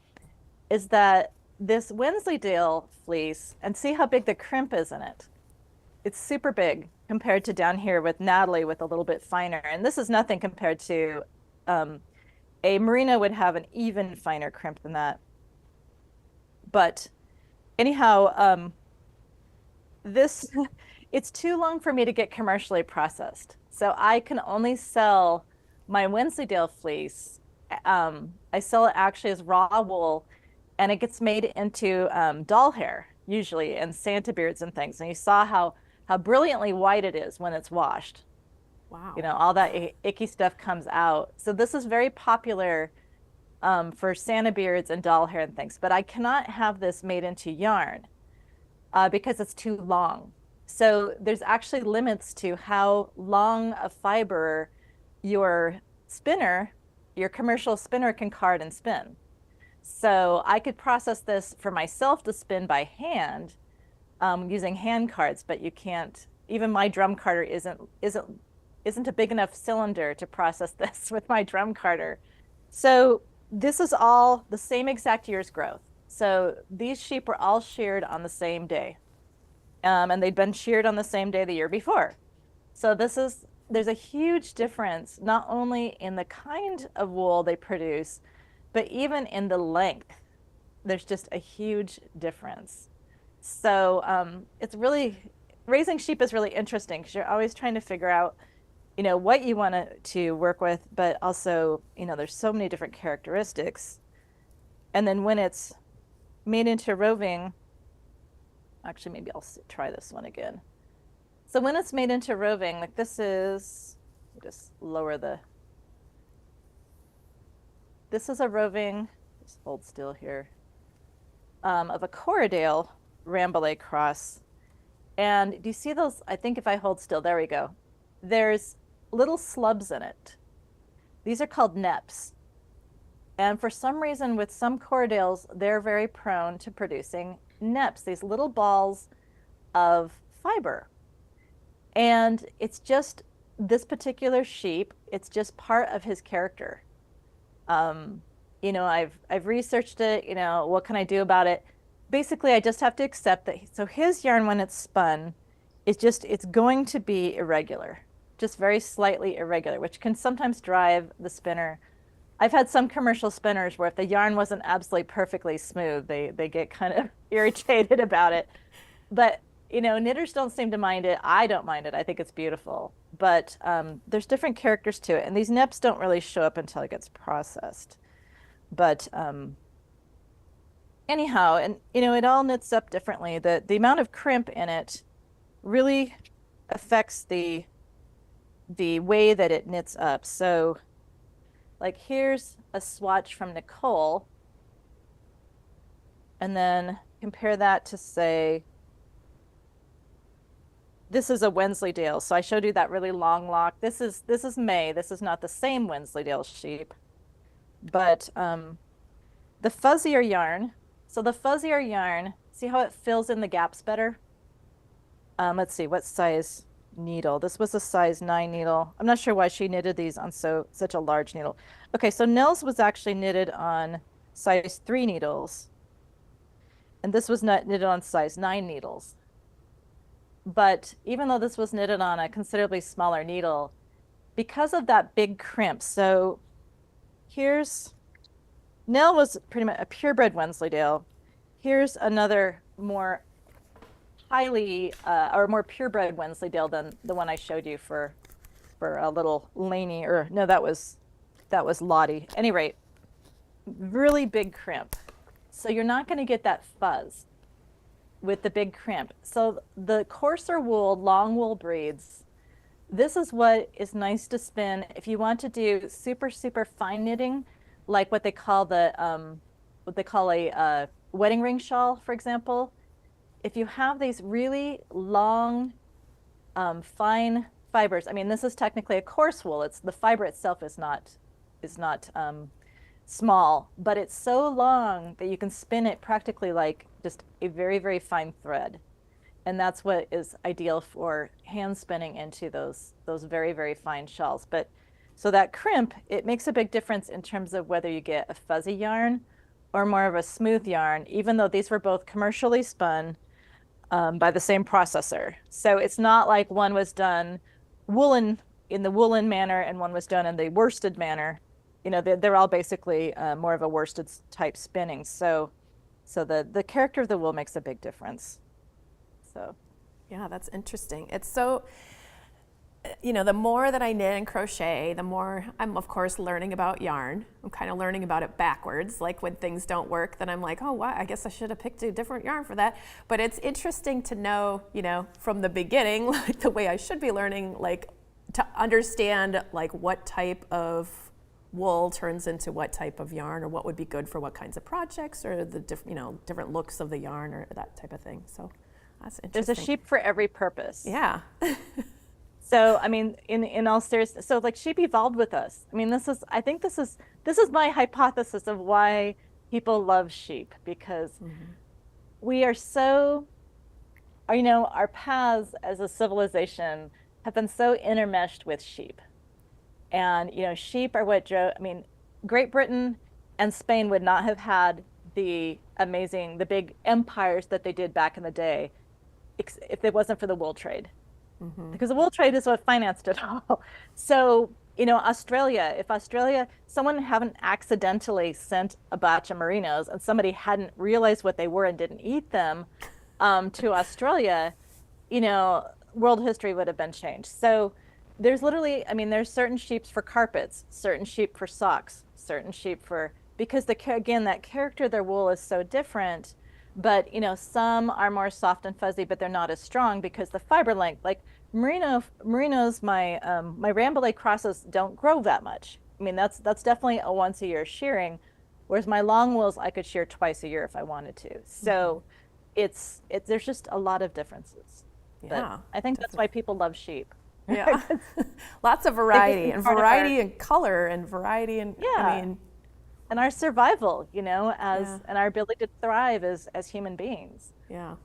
S2: is that this Wensleydale fleece, and see how big the crimp is in it. It's super big compared to down here with Natalie with a little bit finer. And this is nothing compared to a merino would have an even finer crimp than that. But anyhow, this, it's too long for me to get commercially processed. So I can only sell my Wensleydale fleece. I sell it actually as raw wool, and it gets made into doll hair, usually, and Santa beards and things. And you saw how brilliantly white it is when it's washed.
S1: Wow.
S2: All that icky stuff comes out. So this is very popular for Santa beards and doll hair and things. But I cannot have this made into yarn because it's too long. So there's actually limits to how long a fiber your spinner, your commercial spinner, can card and spin. So I could process this for myself to spin by hand using hand cards, but you can't. Even my drum carder isn't a big enough cylinder to process this with my drum carder. So this is all the same exact year's growth. So these sheep were all sheared on the same day, and they'd been sheared on the same day the year before. So there's a huge difference, not only in the kind of wool they produce, but even in the length. There's just a huge difference. So it's really, raising sheep is really interesting because you're always trying to figure out, what you want to work with, but also, there's so many different characteristics. And then when it's made into roving, actually, maybe I'll try this one again. So when it's made into roving, like this is, just lower this is a roving, just hold still here, of a Corriedale Rambouillet cross. And do you see those? I think if I hold still, there we go. There's little slubs in it. These are called neps. And for some reason with some Corriedales, they're very prone to producing neps, these little balls of fiber. And it's just this particular sheep, it's just part of his character. I've researched it, what can I do about it? Basically, I just have to accept that. So his yarn, when it's spun, it's going to be irregular, just very slightly irregular, which can sometimes drive the spinner I've had some commercial spinners where if the yarn wasn't absolutely perfectly smooth, they get kind of irritated about it. But knitters don't seem to mind it. I don't mind it. I think it's beautiful. But there's different characters to it, and these nips don't really show up until it gets processed. But anyhow, and it all knits up differently. The amount of crimp in it really affects the way that it knits up. So like here's a swatch from Nicole, and then compare that to, say, this is a Wensleydale. So I showed you that really long lock. This is May. This is not the same Wensleydale sheep, but the fuzzier yarn. So the fuzzier yarn, see how it fills in the gaps better? Let's see, what size needle? This was a size 9 needle. I'm not sure why she knitted these on such a large needle. Okay, so Nell's was actually knitted on size 3 needles, and this was not knitted on size 9 needles. But even though this was knitted on a considerably smaller needle, because of that big crimp, so here's, Nell was pretty much a purebred Wensleydale. Here's another more highly, or more purebred Wensleydale than the one I showed you for a little Laney, or no, that was Lottie. At any rate, really big crimp. So you're not going to get that fuzz with the big crimp. So the coarser wool, long wool breeds, this is what is nice to spin if you want to do super, super fine knitting, like what they call a wedding ring shawl, for example. If you have these really long, fine fibers, I mean, this is technically a coarse wool. It's the fiber itself is not small, but it's so long that you can spin it practically like just a very, very fine thread. And that's what is ideal for hand spinning into those very, very fine shawls. But so that crimp, it makes a big difference in terms of whether you get a fuzzy yarn or more of a smooth yarn, even though these were both commercially spun by the same processor. So it's not like one was done woolen in the woolen manner and one was done in the worsted manner. They're all basically more of a worsted type spinning. So the character of the wool makes a big difference. So
S1: yeah, that's interesting. It's so, the more that I knit and crochet, the more I'm of course learning about yarn. I'm kind of learning about it backwards. Like when things don't work, then I'm like, oh, wow, I guess I should have picked a different yarn for that. But it's interesting to know, from the beginning, like the way I should be learning, like to understand like what type of wool turns into what type of yarn, or what would be good for what kinds of projects, or the different looks of the yarn, or that type of thing. So that's interesting.
S2: There's a sheep for every purpose.
S1: Yeah.
S2: So I mean, in all seriousness, so like sheep evolved with us. I mean, I think this is my hypothesis of why people love sheep, because we are so, our paths as a civilization have been so intermeshed with sheep. And, sheep are what drove, Great Britain and Spain would not have had the big empires that they did back in the day if it wasn't for the wool trade. Because the wool trade is what financed it all. So, Australia, if someone hadn't accidentally sent a batch of merinos and somebody hadn't realized what they were and didn't eat them to Australia, world history would have been changed. So there's literally, there's certain sheep for carpets, certain sheep for socks, certain sheep because again, that character of their wool is so different. But, some are more soft and fuzzy, but they're not as strong because the fiber length, like merinos, my Rambouillet crosses don't grow that much. That's definitely a once a year shearing, whereas my long wools I could shear twice a year if I wanted to. So there's just a lot of differences.
S1: Yeah.
S2: But I think that's why people love sheep.
S1: Yeah. Lots of variety and color and variety and
S2: and our survival, and our ability to thrive as human beings.
S1: Yeah.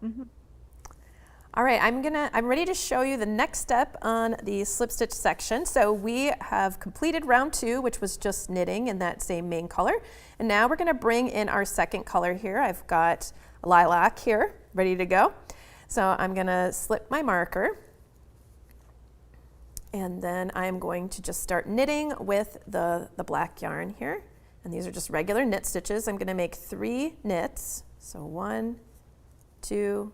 S1: All right, I'm ready to show you the next step on the slip stitch section. So we have completed round 2, which was just knitting in that same main color. And now we're gonna bring in our second color here. I've got lilac here, ready to go. So I'm gonna slip my marker. And then I'm going to just start knitting with the black yarn here. And these are just regular knit stitches. I'm going to make 3 knits. So 1, 2,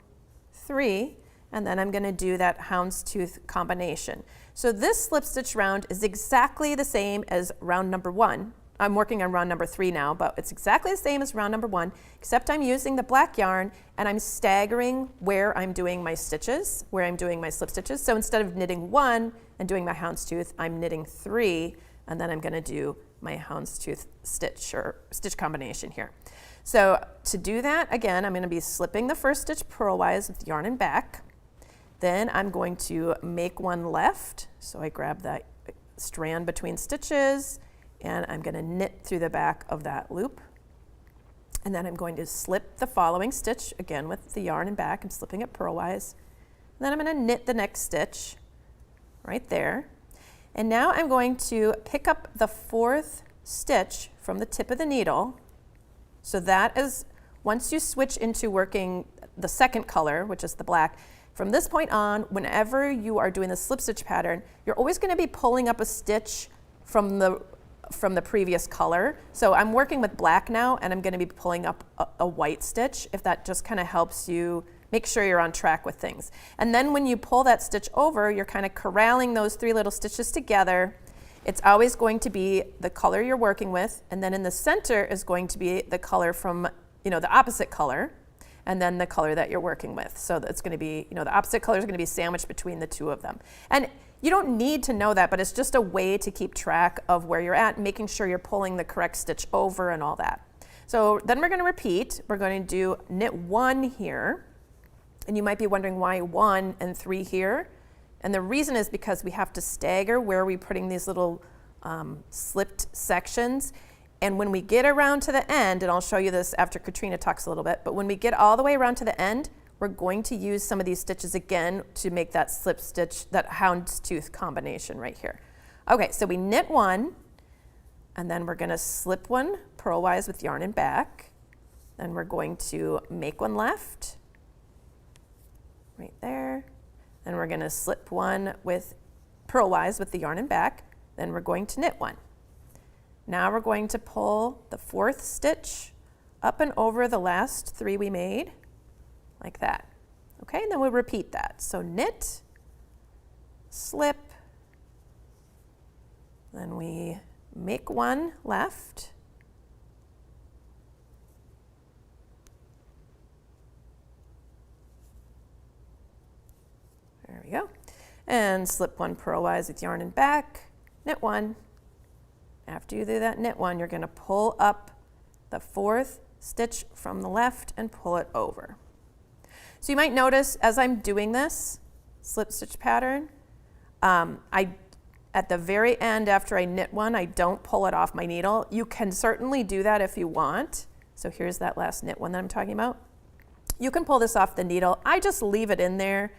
S1: 3. And then I'm going to do that houndstooth combination. So this slip stitch round is exactly the same as round number 1. I'm working on round number 3 now, but it's exactly the same as round number 1, except I'm using the black yarn and I'm staggering where I'm doing my stitches, where I'm doing my slip stitches. So instead of knitting 1 and doing my houndstooth, I'm knitting 3, and then I'm going to do my houndstooth stitch or stitch combination here. So to do that, again, I'm going to be slipping the first stitch purlwise with yarn and back. Then I'm going to make 1 left. So I grab that strand between stitches, and I'm going to knit through the back of that loop. And then I'm going to slip the following stitch, again with the yarn and back, I'm slipping it purlwise. And then I'm going to knit the next stitch right there. And now I'm going to pick up the 4th stitch from the tip of the needle. So that is, once you switch into working the second color, which is the black, from this point on, whenever you are doing the slip stitch pattern, you're always going to be pulling up a stitch from the previous color. So I'm working with black now, and I'm going to be pulling up a white stitch, if that just kind of helps you make sure you're on track with things. And then when you pull that stitch over, you're kind of corralling those 3 little stitches together. It's always going to be the color you're working with, and then in the center is going to be the color from, the opposite color, and then the color that you're working with. So it's going to be, the opposite color is going to be sandwiched between the 2 of them. And you don't need to know that, but it's just a way to keep track of where you're at, making sure you're pulling the correct stitch over and all that. So then we're going to repeat. We're going to do knit 1 here. And you might be wondering why 1 and 3 here. And the reason is because we have to stagger where we're putting these little slipped sections. And when we get around to the end, and I'll show you this after Katrina talks a little bit, but when we get all the way around to the end, we're going to use some of these stitches again to make that slip stitch, that houndstooth combination right here. Okay, so we knit 1, and then we're going to slip 1 purlwise with yarn and back. Then we're going to make 1 left, right there. Then we're going to slip 1 with purlwise with the yarn and back. Then we're going to knit 1. Now we're going to pull the 4th stitch up and over the last 3 we made, like that. Okay, and then we'll repeat that. So knit, slip, then we make 1 left, there we go, and slip 1 purlwise with yarn and back, knit 1. After you do that knit 1, you're going to pull up the 4th stitch from the left and pull it over. So you might notice as I'm doing this slip stitch pattern, at the very end after I knit 1, I don't pull it off my needle. You can certainly do that if you want. So here's that last knit 1 that I'm talking about. You can pull this off the needle. I just leave it in there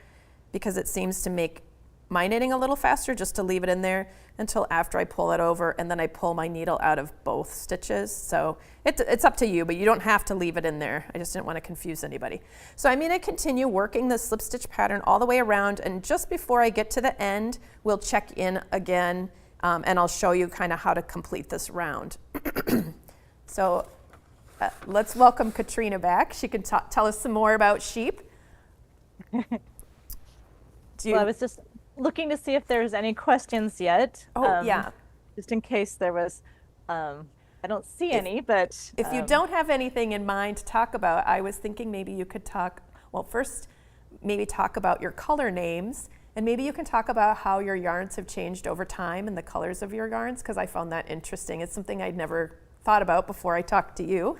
S1: because it seems to make my knitting a little faster, just to leave it in there until after I pull it over, and then I pull my needle out of both stitches. So it's up to you, but you don't have to leave it in there. I just didn't want to confuse anybody. So I'm going to continue working the slip stitch pattern all the way around, and just before I get to the end, we'll check in again, and I'll show you kind of how to complete this round. So let's welcome Katrina back. She can tell us some more about sheep.
S2: Well, I was just looking to see if there's any questions yet.
S1: Oh, yeah.
S2: Just in case there was. I don't see any, but.
S1: If you don't have anything in mind to talk about, I was thinking maybe you could talk, well, first, maybe talk about your color names, and maybe you can talk about how your yarns have changed over time and the colors of your yarns, because I found that interesting. It's something I'd never thought about before I talked to you.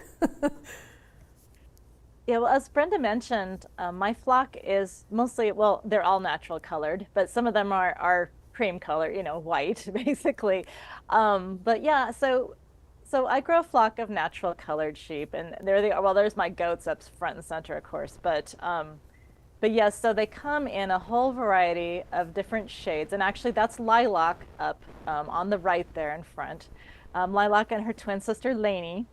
S2: Yeah, well, as Brenda mentioned, my flock is mostly, well, they're all natural colored, but some of them are cream color, white, basically. But yeah, so I grow a flock of natural colored sheep, and there they are. Well, there's my goats up front and center, of course, but yes, so they come in a whole variety of different shades, and actually that's Lilac up on the right there in front. Lilac and her twin sister Lainey.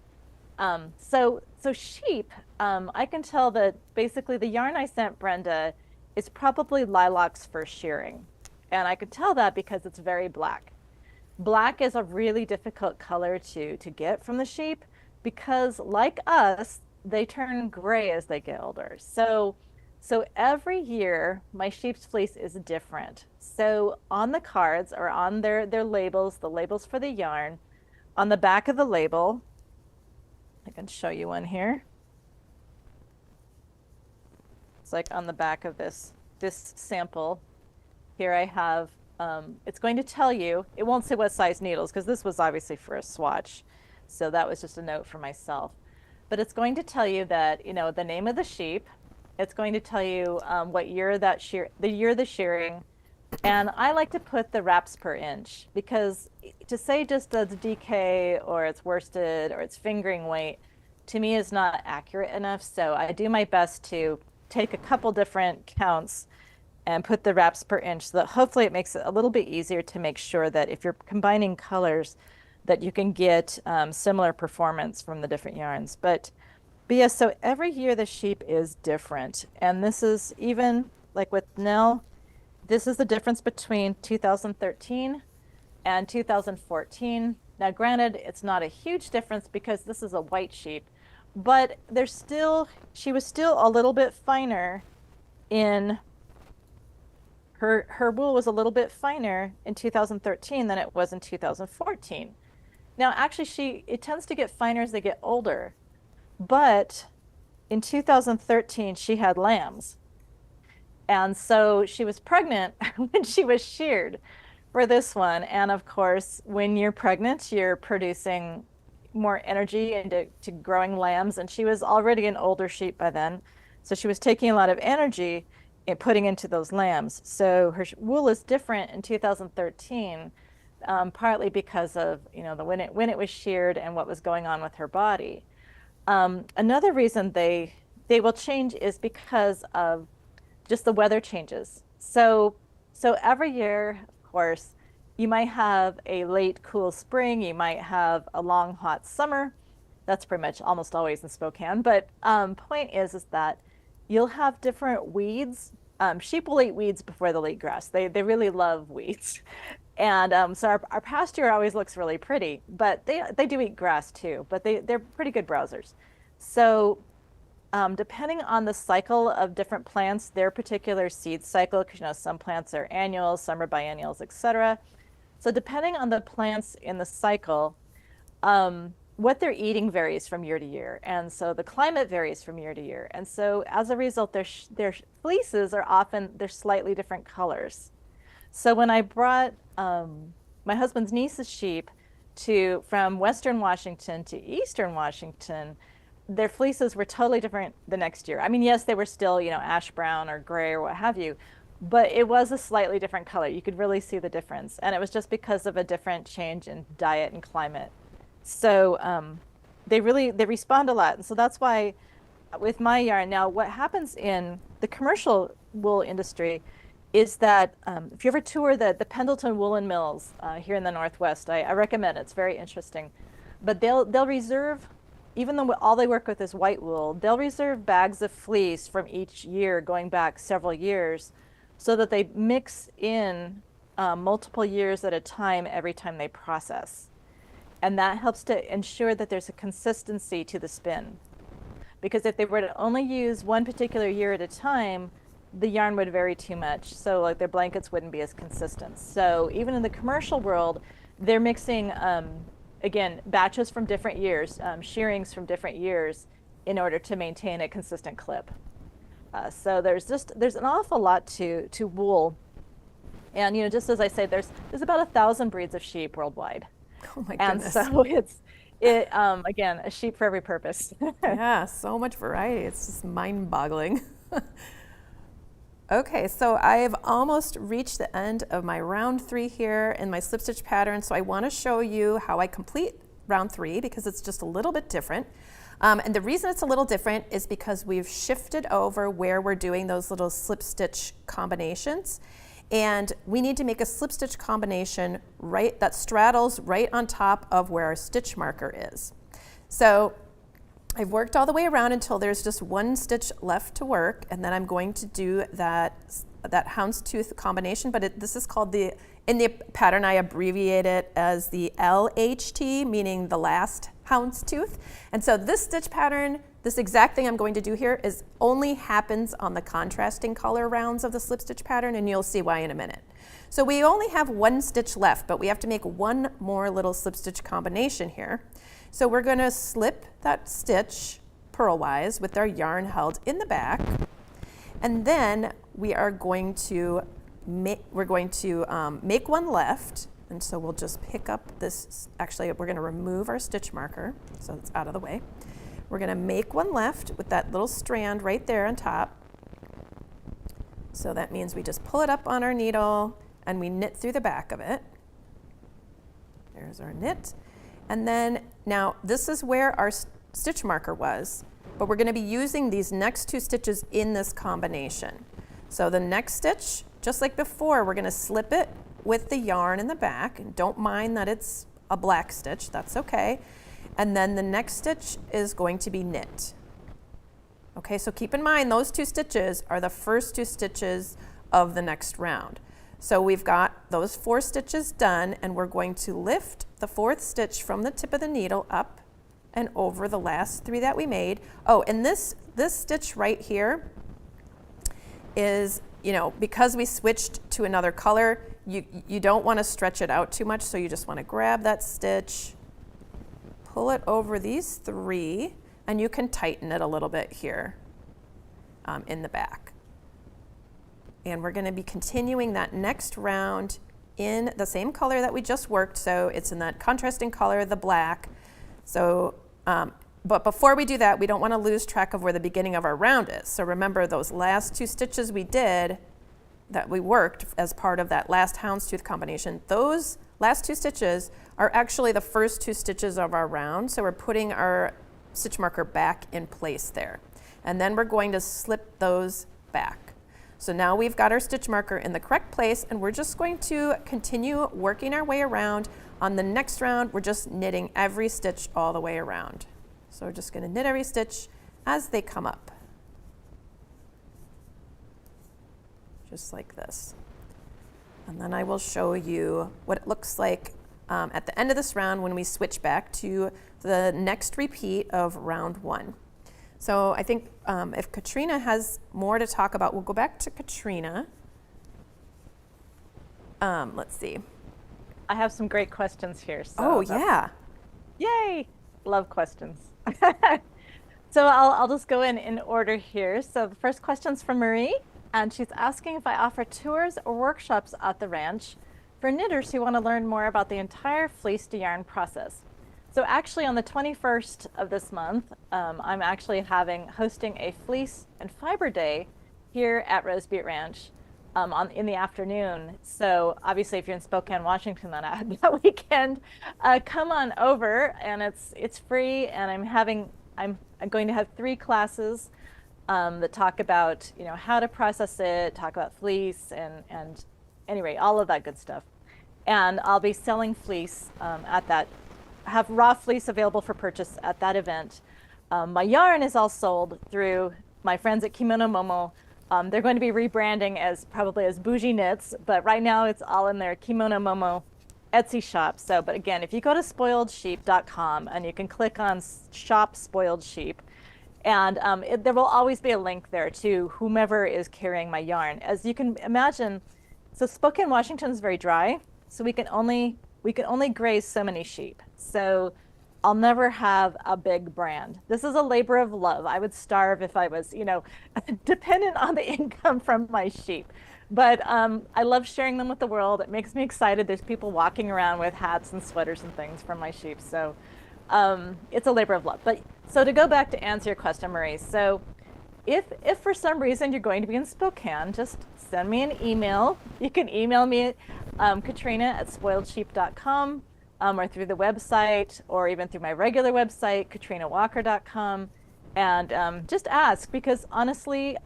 S2: So sheep, I can tell that basically the yarn I sent Brenda is probably Lilac's first shearing. And I could tell that because it's very black. Black is a really difficult color to get from the sheep because, like us, they turn gray as they get older. So every year, my sheep's fleece is different. So on the cards or on their labels, the labels for the yarn, on the back of the label, I can show you one here. It's like on the back of this sample. Here I have, it's going to tell you, it won't say what size needles because this was obviously for a swatch. So that was just a note for myself. But it's going to tell you that, the name of the sheep. It's going to tell you what year the year of the shearing. And I like to put the wraps per inch because to say just it's DK or it's worsted or it's fingering weight, to me is not accurate enough. So I do my best to take a couple different counts and put the wraps per inch so that hopefully it makes it a little bit easier to make sure that if you're combining colors that you can get similar performance from the different yarns. But yeah, so every year the sheep is different. And this is even like with Nell, this is the difference between 2013 and 2014. Now, granted, it's not a huge difference because this is a white sheep, but she was still a little bit finer in her wool was a little bit finer in 2013 than it was in 2014. Now, actually, it tends to get finer as they get older, but in 2013, she had lambs. And so she was pregnant when she was sheared for this one. And of course, when you're pregnant, you're producing more energy into growing lambs. And she was already an older sheep by then. So she was taking a lot of energy and putting into those lambs. So her wool is different in 2013, partly because of when it was sheared and what was going on with her body. Another reason they will change is because of just the weather changes. So every year, of course, you might have a late cool spring, you might have a long hot summer. That's pretty much almost always in Spokane. But point is that you'll have different weeds. Sheep will eat weeds before they'll eat grass. They really love weeds. And so our pasture always looks really pretty, but they do eat grass too, but they're pretty good browsers. So depending on the cycle of different plants, their particular seed cycle, because some plants are annuals, some are biennials, etc. So depending on the plants in the cycle, what they're eating varies from year to year. And so the climate varies from year to year. And so as a result, their fleeces they're slightly different colors. So when I brought my husband's niece's sheep from Western Washington to Eastern Washington, their fleeces were totally different the next year. I mean, yes, they were still, ash brown or gray or what have you, but it was a slightly different color. You could really see the difference. And it was just because of a different change in diet and climate. So they respond a lot. And so that's why with my yarn, now what happens in the commercial wool industry is that if you ever tour the Pendleton Woolen Mills here in the Northwest, I recommend it. It's very interesting. But they'll reserve, even though all they work with is white wool, they'll reserve bags of fleece from each year going back several years so that they mix in multiple years at a time every time they process. And that helps to ensure that there's a consistency to the spin. Because if they were to only use one particular year at a time, the yarn would vary too much. So like their blankets wouldn't be as consistent. So even in the commercial world, they're mixing, again, batches from different years, shearings from different years in order to maintain a consistent clip. So there's an awful lot to wool. And just as I say, there's about 1,000 breeds of sheep worldwide.
S1: Oh my goodness.
S2: And so again, a sheep for every purpose.
S1: Yeah, so much variety. It's just mind-boggling. Okay, so I've almost reached the end of my round 3 here in my slip stitch pattern. So I want to show you how I complete round 3 because it's just a little bit different. And the reason it's a little different is because we've shifted over where we're doing those little slip stitch combinations. And we need to make a slip stitch combination that straddles right on top of where our stitch marker is. So I've worked all the way around until there's just one stitch left to work, and then I'm going to do that that houndstooth combination, but this is called in the pattern I abbreviate it as the LHT, meaning the last houndstooth. And so this stitch pattern, this exact thing I'm going to do here only happens on the contrasting color rounds of the slip stitch pattern, and you'll see why in a minute. So we only have one stitch left, but we have to make one more little slip stitch combination here. So we're going to slip that stitch purlwise with our yarn held in the back, and then we are going to make one left. And so we'll just pick up this. Actually, we're going to remove our stitch marker so it's out of the way. We're going to make one left with that little strand right there on top. So that means we just pull it up on our needle and we knit through the back of it. There's our knit. And then now this is where our stitch marker was, but we're going to be using these next two stitches in this combination. So the next stitch, just like before, we're going to slip it with the yarn in the back, and don't mind that it's a black stitch, that's okay. And then the next stitch is going to be knit. Okay, so keep in mind those two stitches are the first two stitches of the next round. So we've got those 4 stitches done, and we're going to lift the 4th stitch from the tip of the needle up and over the last 3 that we made. Oh, and this stitch right here is, because we switched to another color, you don't want to stretch it out too much, so you just want to grab that stitch, pull it over these 3, and you can tighten it a little bit here in the back. And we're going to be continuing that next round in the same color that we just worked, so it's in that contrasting color, the black. So, but before we do that, we don't want to lose track of where the beginning of our round is. So remember those last 2 stitches we did that we worked as part of that last houndstooth combination, those last 2 stitches are actually the first 2 stitches of our round. So we're putting our stitch marker back in place there. And then we're going to slip those back. So now we've got our stitch marker in the correct place, and we're just going to continue working our way around. On the next round, we're just knitting every stitch all the way around. So we're just going to knit every stitch as they come up. Just like this. And then I will show you what it looks like at the end of this round when we switch back to the next repeat of round 1. So I think if Katrina has more to talk about, we'll go back to Katrina. Let's see.
S2: I have some great questions here. So
S1: oh, yeah.
S2: Yay! Love questions. So I'll just go in order here. So the first question's from Marie, and she's asking if I offer tours or workshops at the ranch for knitters who want to learn more about the entire fleece to yarn process. So actually on the 21st of this month, I'm actually hosting a fleece and fiber day here at Rose Butte Ranch in the afternoon. So obviously if you're in Spokane, Washington that weekend, come on over, and it's free, and I'm going to have 3 classes that talk about how to process it, talk about fleece, and anyway, all of that good stuff. And I'll be selling fleece at that. Have raw fleece available for purchase at that event. My yarn is all sold through my friends at Kimono Momo. They're going to be rebranding probably as Bougie Knits, but right now it's all in their Kimono Momo Etsy shop. So, but again, if you go to spoiledsheep.com and you can click on Shop Spoiled Sheep, and there will always be a link there to whomever is carrying my yarn. As you can imagine, so Spokane, Washington is very dry, so we can only graze so many sheep. So I'll never have a big brand. This is a labor of love. I would starve if I was, dependent on the income from my sheep. But I love sharing them with the world. It makes me excited. There's people walking around with hats and sweaters and things from my sheep. So it's a labor of love. But so to go back to answer your question, Marie. So if for some reason you're going to be in Spokane, just send me an email. You can email me at katrina@spoiledsheep.com. Or through the website, or even through my regular website, katrinawalker.com, and just ask, because honestly,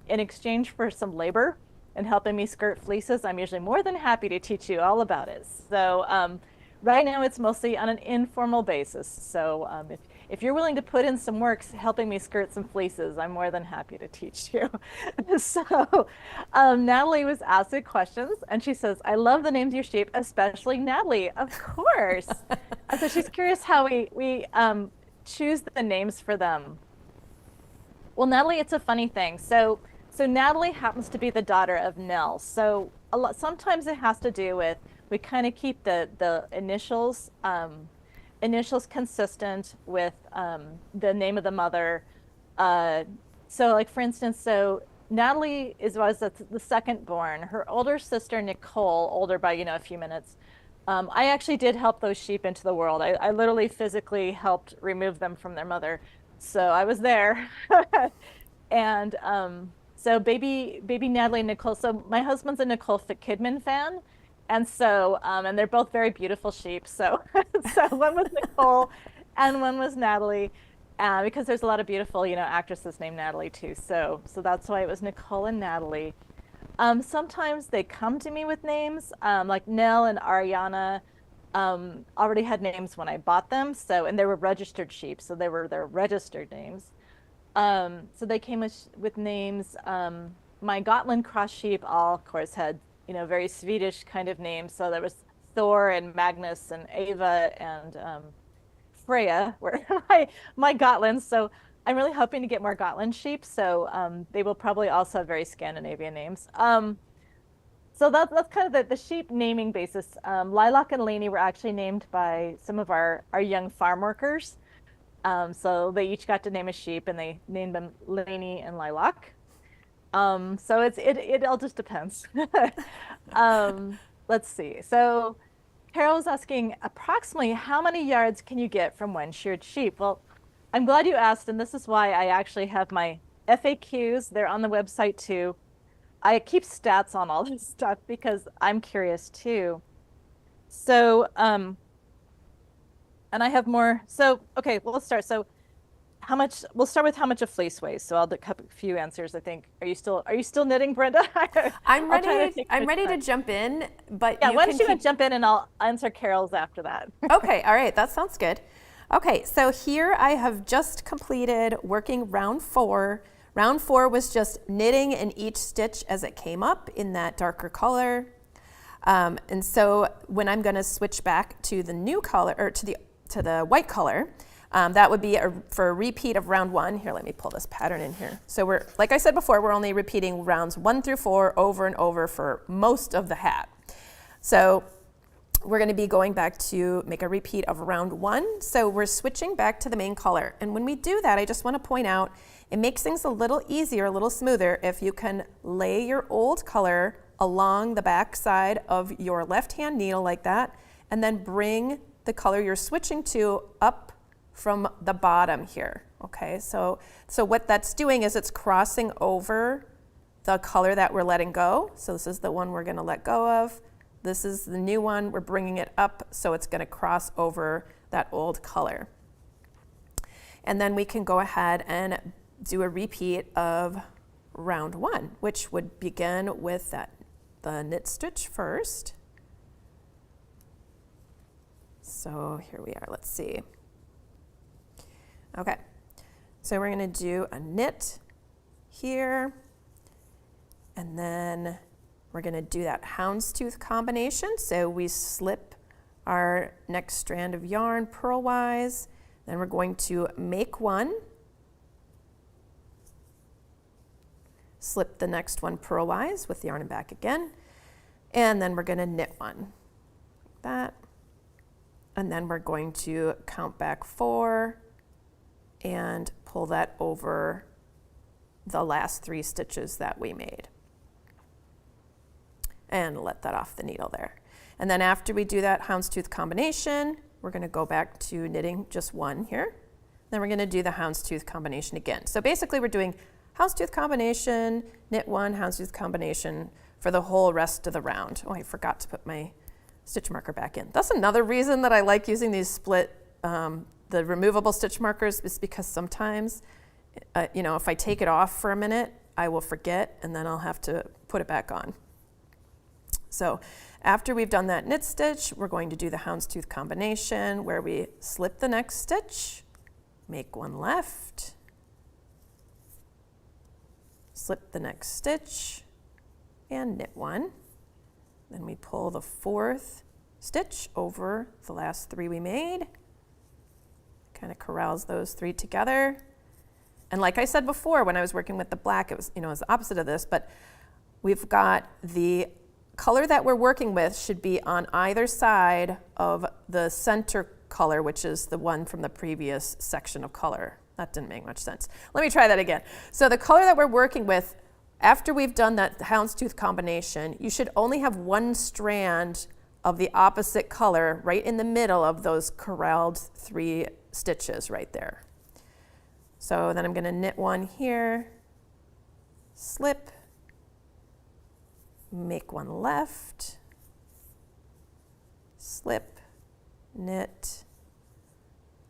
S2: in exchange for some labor and helping me skirt fleeces, I'm usually more than happy to teach you all about it. So right now it's mostly on an informal basis. So if you're willing to put in some work helping me skirt some fleeces, I'm more than happy to teach you. So Natalie was asking questions, and she says, I love the names of your sheep, especially Natalie, of course. And so she's curious how we choose the names for them. Well, Natalie, it's a funny thing. So Natalie happens to be the daughter of Nell. So sometimes it has to do with, we kind of keep the initials consistent with the name of the mother. So like for instance, so Natalie was the second born. Her older sister Nicole, older by a few minutes. I actually did help those sheep into the world. I literally physically helped remove them from their mother. So I was there. And so baby Natalie and Nicole. So my husband's a Nicole Kidman fan. And so, and they're both very beautiful sheep. So, so one was Nicole and one was Natalie, because there's a lot of beautiful, actresses named Natalie too. So that's why it was Nicole and Natalie. Sometimes they come to me with names, like Nell and Ariana, already had names when I bought them. So, and they were registered sheep. So they were their registered names. So they came with names. My Gotland cross sheep all, of course, had very Swedish kind of names. So there was Thor and Magnus and Ava and Freya were my Gotlands. So I'm really hoping to get more Gotland sheep. So they will probably also have very Scandinavian names. So that's kind of the sheep naming basis. Lilac and Lainey were actually named by some of our young farm workers. So they each got to name a sheep, and they named them Lainey and Lilac. So it all just depends. Let's see. So Carol was asking approximately how many yards can you get from one sheared sheep? Well, I'm glad you asked, and this is why I actually have my FAQs. They're on the website too. I keep stats on all this stuff because I'm curious too. So, and I have more. So, okay, well, let's start. So we'll start with how much a fleece weighs. So I'll do a few answers, I think. Are you still knitting, Brenda?
S1: I'm ready to jump in, but
S2: yeah, why don't you jump in and I'll answer Carol's after that.
S1: Okay, all right, that sounds good. Okay, so here I have just completed working round 4. Round 4 was just knitting in each stitch as it came up in that darker color. And so when I'm gonna switch back to the new color, or to the white color, that would be for a repeat of round 1. Here, let me pull this pattern in here. So like I said before, we're only repeating rounds 1 through 4 over and over for most of the hat. So we're going to be going back to make a repeat of round 1. So we're switching back to the main color. And when we do that, I just want to point out, it makes things a little easier, a little smoother if you can lay your old color along the back side of your left-hand needle like that, and then bring the color you're switching to up from the bottom here. Okay, so what that's doing is it's crossing over the color that we're letting go. So this is the one we're going to let go of. This is the new one. We're bringing it up, so it's going to cross over that old color. And then we can go ahead and do a repeat of round 1, which would begin with the knit stitch first. So here we are. Let's see. Okay, so we're going to do a knit here, and then we're going to do that houndstooth combination. So we slip our next strand of yarn purlwise, then we're going to make one, slip the next one purlwise with the yarn and back again, and then we're going to knit one like that, and then we're going to count back 4 and pull that over the last 3 stitches that we made. And let that off the needle there. And then after we do that houndstooth combination, we're going to go back to knitting just 1 here. Then we're going to do the houndstooth combination again. So basically we're doing houndstooth combination, knit 1, houndstooth combination for the whole rest of the round. Oh, I forgot to put my stitch marker back in. That's another reason that I like using these split the removable stitch markers, is because sometimes, if I take it off for a minute, I will forget, and then I'll have to put it back on. So after we've done that knit stitch, we're going to do the houndstooth combination where we slip the next stitch make one left, slip the next stitch, and knit one. Then we pull the fourth stitch over the last three we made. Kind of corrals those three together. And like I said before, when I was working with the black, it was, it was the opposite of this, but we've got the color that we're working with should be on either side of the center color, which is the one from the previous section of color. That didn't make much sense. Let me try that again. So the color that we're working with, after we've done that houndstooth combination, you should only have one strand of the opposite color right in the middle of those corralled three stitches right there. So then I'm going to knit one here, slip, make one left, slip, knit,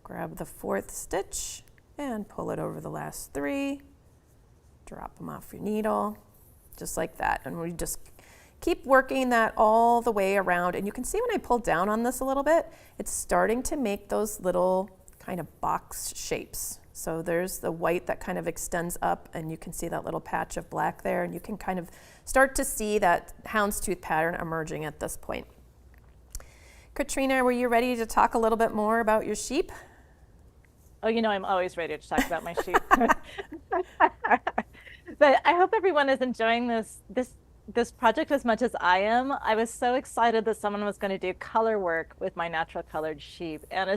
S1: grab the fourth stitch and pull it over the last three, drop them off your needle, just like that. And we just keep working that all the way around. And you can see when I pull down on this a little bit, it's starting to make those little kind of box shapes. So there's the white that kind of extends up, and you can see that little patch of black there, and you can kind of start to see that houndstooth pattern emerging at this point. Katrina, were you ready to talk a little bit more about your sheep?
S2: Oh, I'm always ready to talk about my sheep. But I hope everyone is enjoying this project as much as I am. I was so excited that someone was going to do color work with my natural colored sheep, and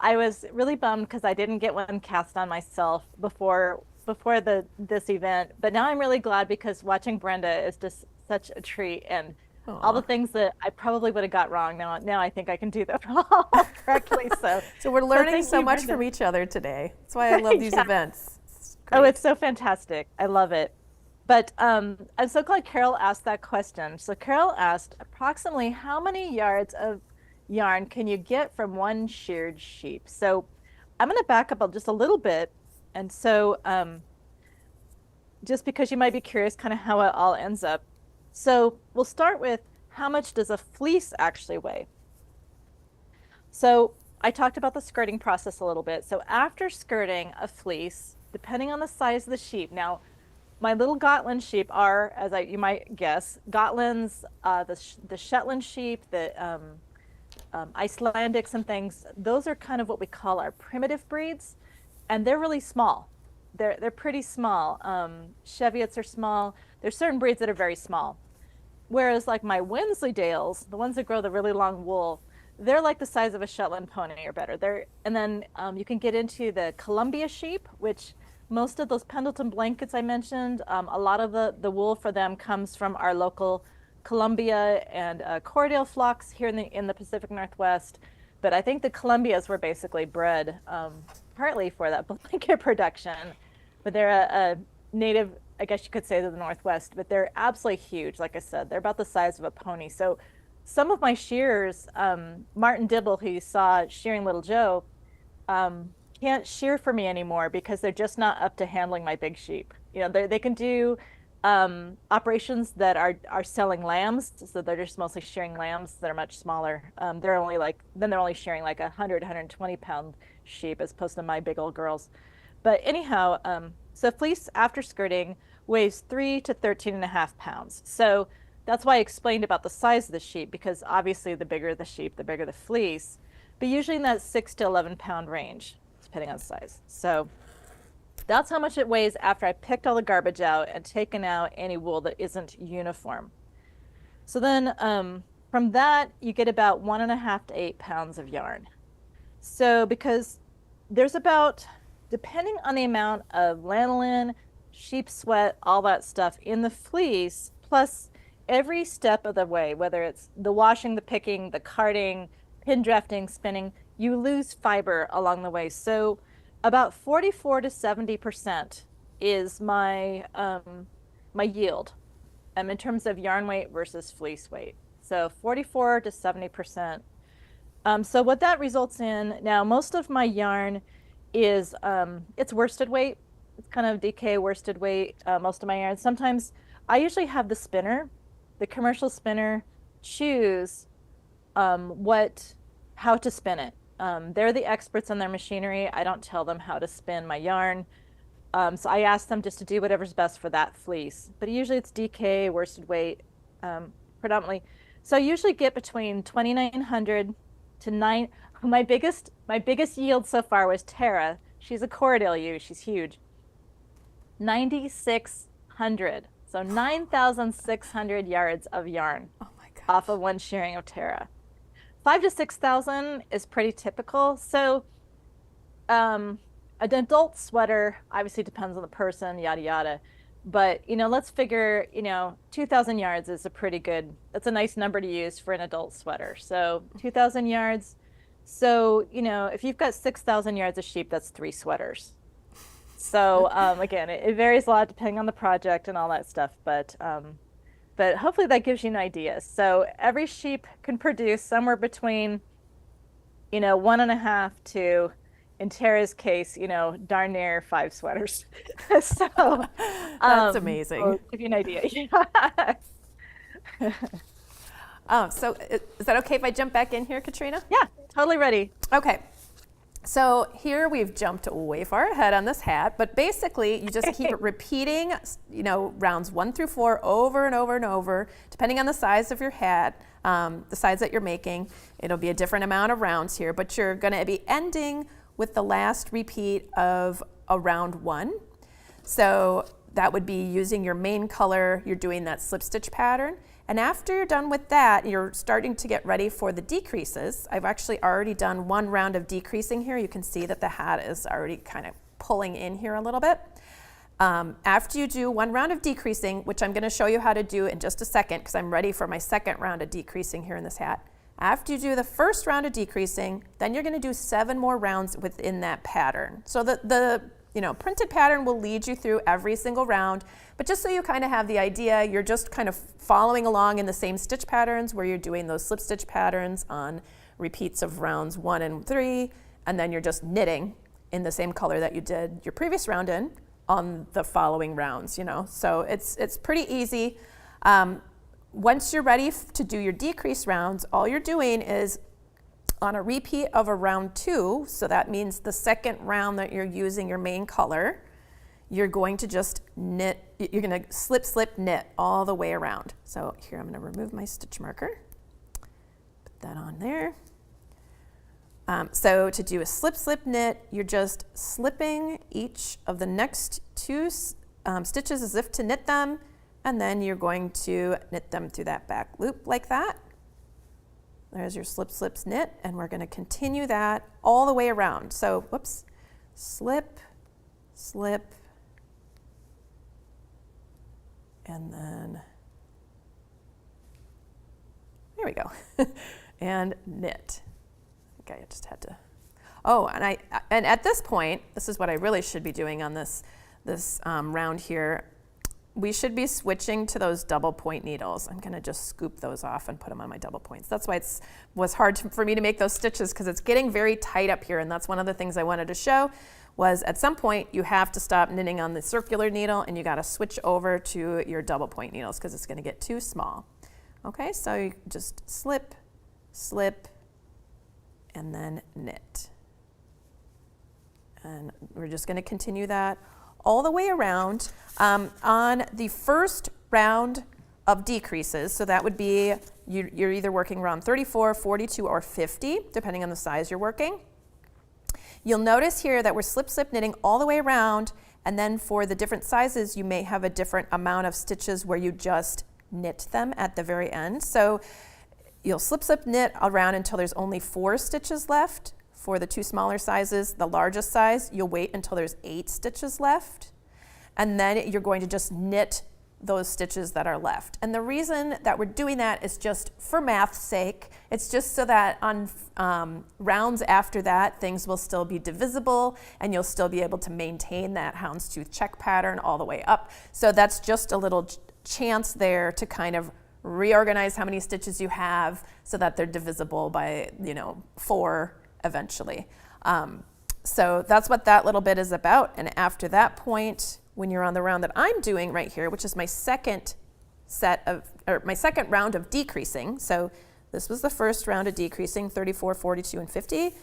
S2: I was really bummed because I didn't get one cast on myself before this event. But now I'm really glad because watching Brenda is just such a treat, and all the things that I probably would have got wrong, now I think I can do them all correctly.
S1: So we're learning so much from each other today. That's why I love these events.
S2: Oh, it's so fantastic. I love it. But I'm so glad Carol asked that question. So Carol asked, approximately how many yards of yarn can you get from one sheared sheep? So I'm going to back up just a little bit. And so just because you might be curious kind of how it all ends up. So we'll start with how much does a fleece actually weigh? So I talked about the skirting process a little bit. So after skirting a fleece, depending on the size of the sheep. Now, my little Gotland sheep are, you might guess, Gotlands, the Shetland sheep, the Icelandics and things. Those are kind of what we call our primitive breeds, and they're really small. They're pretty small. Cheviots are small. There's certain breeds that are very small. Whereas like my Wensleydales, the ones that grow the really long wool, they're like the size of a Shetland pony or better. And then you can get into the Columbia sheep, which most of those Pendleton blankets I mentioned, a lot of the wool for them comes from our local Columbia and Corriedale flocks here in the Pacific Northwest. But I think the Columbias were basically bred partly for that blanket production. But they're a native, I guess you could say, to the Northwest, but they're absolutely huge. Like I said, they're about the size of a pony. So some of my shearers, Martin Dibble, who you saw shearing Little Joe, can't shear for me anymore because they're just not up to handling my big sheep. They can do operations that are selling lambs, so they're just mostly shearing lambs that are much smaller. They're only shearing like 120 pound sheep as opposed to my big old girls. But anyhow, so fleece after skirting weighs 3 to 13.5 pounds. So that's why I explained about the size of the sheep, because obviously the bigger the sheep, the bigger the fleece, but usually in that 6 to 11 pound range, depending on size. So that's how much it weighs after I picked all the garbage out and taken out any wool that isn't uniform. So then from that, you get about 1.5 to 8 pounds of yarn. So because there's about, depending on the amount of lanolin, sheep sweat, all that stuff in the fleece, plus every step of the way, whether it's the washing, the picking, the carding, pin drafting, spinning, you lose fiber along the way. So about 44 to 70% is my my yield in terms of yarn weight versus fleece weight. So 44 to 70%. So what that results in, now most of my yarn is, it's worsted weight. It's kind of DK worsted weight, most of my yarn. Sometimes I usually have the spinner, the commercial spinner, choose how to spin it. They're the experts on their machinery. I don't tell them how to spin my yarn. So I ask them just to do whatever's best for that fleece. But usually it's DK, worsted weight, predominantly. So I usually get between 2,900 to 9. My biggest yield so far was Tara. She's a Corriedale ewe. She's huge. 9,600. So 9,600 yards of yarn off of one shearing of Tara. 5,000 to 6,000 is pretty typical. So an adult sweater obviously depends on the person, yada yada. But let's figure 2,000 yards is that's a nice number to use for an adult sweater. So 2,000 yards. So if you've got 6,000 yards of sheep, that's 3 sweaters. So again, it varies a lot depending on the project and all that stuff. But hopefully that gives you an idea. So every sheep can produce somewhere between 1.5 to, in Tara's case, darn near 5 sweaters. So
S1: that's amazing.
S2: I'll give you an idea.
S1: So is that okay if I jump back in here, Katrina?
S2: Yeah, totally ready.
S1: Okay. So here we've jumped way far ahead on this hat, but basically you just keep repeating, rounds 1 through 4 over and over and over, depending on the size of your hat, the size that you're making. It'll be a different amount of rounds here, but you're going to be ending with the last repeat of a round 1. So that would be using your main color. You're doing that slip stitch pattern. And after you're done with that, you're starting to get ready for the decreases. I've actually already done 1 round of decreasing here. You can see that the hat is already kind of pulling in here a little bit. After you do 1 round of decreasing, which I'm going to show you how to do in just a second because I'm ready for my second round of decreasing here in this hat. After you do the first round of decreasing, then you're going to do 7 more rounds within that pattern. So the printed pattern will lead you through every single round, but just so you kind of have the idea, you're just kind of following along in the same stitch patterns where you're doing those slip stitch patterns on repeats of rounds 1 and 3, and then you're just knitting in the same color that you did your previous round in on the following rounds, So it's pretty easy. Once you're ready to do your decrease rounds, all you're doing is on a repeat of a round 2, so that means the second round that you're using your main color, you're going to just knit, you're going to slip, slip, knit all the way around. So here I'm going to remove my stitch marker, put that on there. So to do a slip, slip, knit, you're just slipping each of the next 2 stitches as if to knit them, and then you're going to knit them through that back loop like that. There's your slip, slips, knit, and we're going to continue that all the way around. So, whoops, slip, slip, and then, there we go, and knit. Okay, I just had to, and at this point, this is what I really should be doing on this round here. We should be switching to those double point needles. I'm going to just scoop those off and put them on my double points. That's why it was hard for me to make those stitches because it's getting very tight up here, and that's one of the things I wanted to show was at some point you have to stop knitting on the circular needle and you got to switch over to your double point needles because it's going to get too small. Okay, so you just slip, slip, and then knit. And we're just going to continue that all the way around. On the first round of decreases, so that would be you're either working round 34, 42, or 50, depending on the size you're working. You'll notice here that we're slip, slip knitting all the way around, and then for the different sizes, you may have a different amount of stitches where you just knit them at the very end. So you'll slip, slip knit around until there's only 4 stitches left. For the 2 smaller sizes, the largest size, you'll wait until there's 8 stitches left. And then you're going to just knit those stitches that are left. And the reason that we're doing that is just for math's sake. It's just so that on rounds after that, things will still be divisible and you'll still be able to maintain that houndstooth check pattern all the way up. So that's just a little chance there to kind of reorganize how many stitches you have so that they're divisible by 4 eventually. So that's what that little bit is about. And after that point, when you're on the round that I'm doing right here, which is my second round of decreasing. So this was the first round of decreasing, 34, 42, and 50.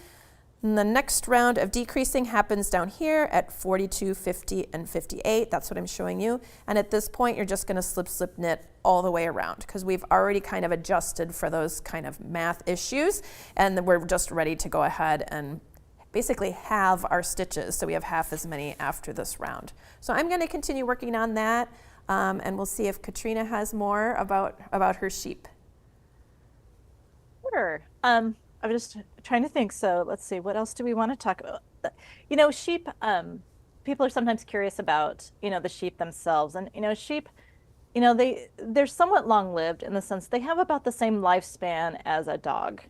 S1: And the next round of decreasing happens down here at 42, 50, and 58. That's what I'm showing you. And at this point, you're just gonna slip, slip, knit all the way around because we've already kind of adjusted for those kind of math issues. And then we're just ready to go ahead and basically halve our stitches. So we have half as many after this round. So I'm gonna continue working on that. And we'll see if Katrina has more about her sheep.
S2: Sure. I was just trying to think. So let's see, what else do we want to talk about? Sheep, people are sometimes curious about, the sheep themselves. And, sheep, they're somewhat long-lived in the sense they have about the same lifespan as a dog.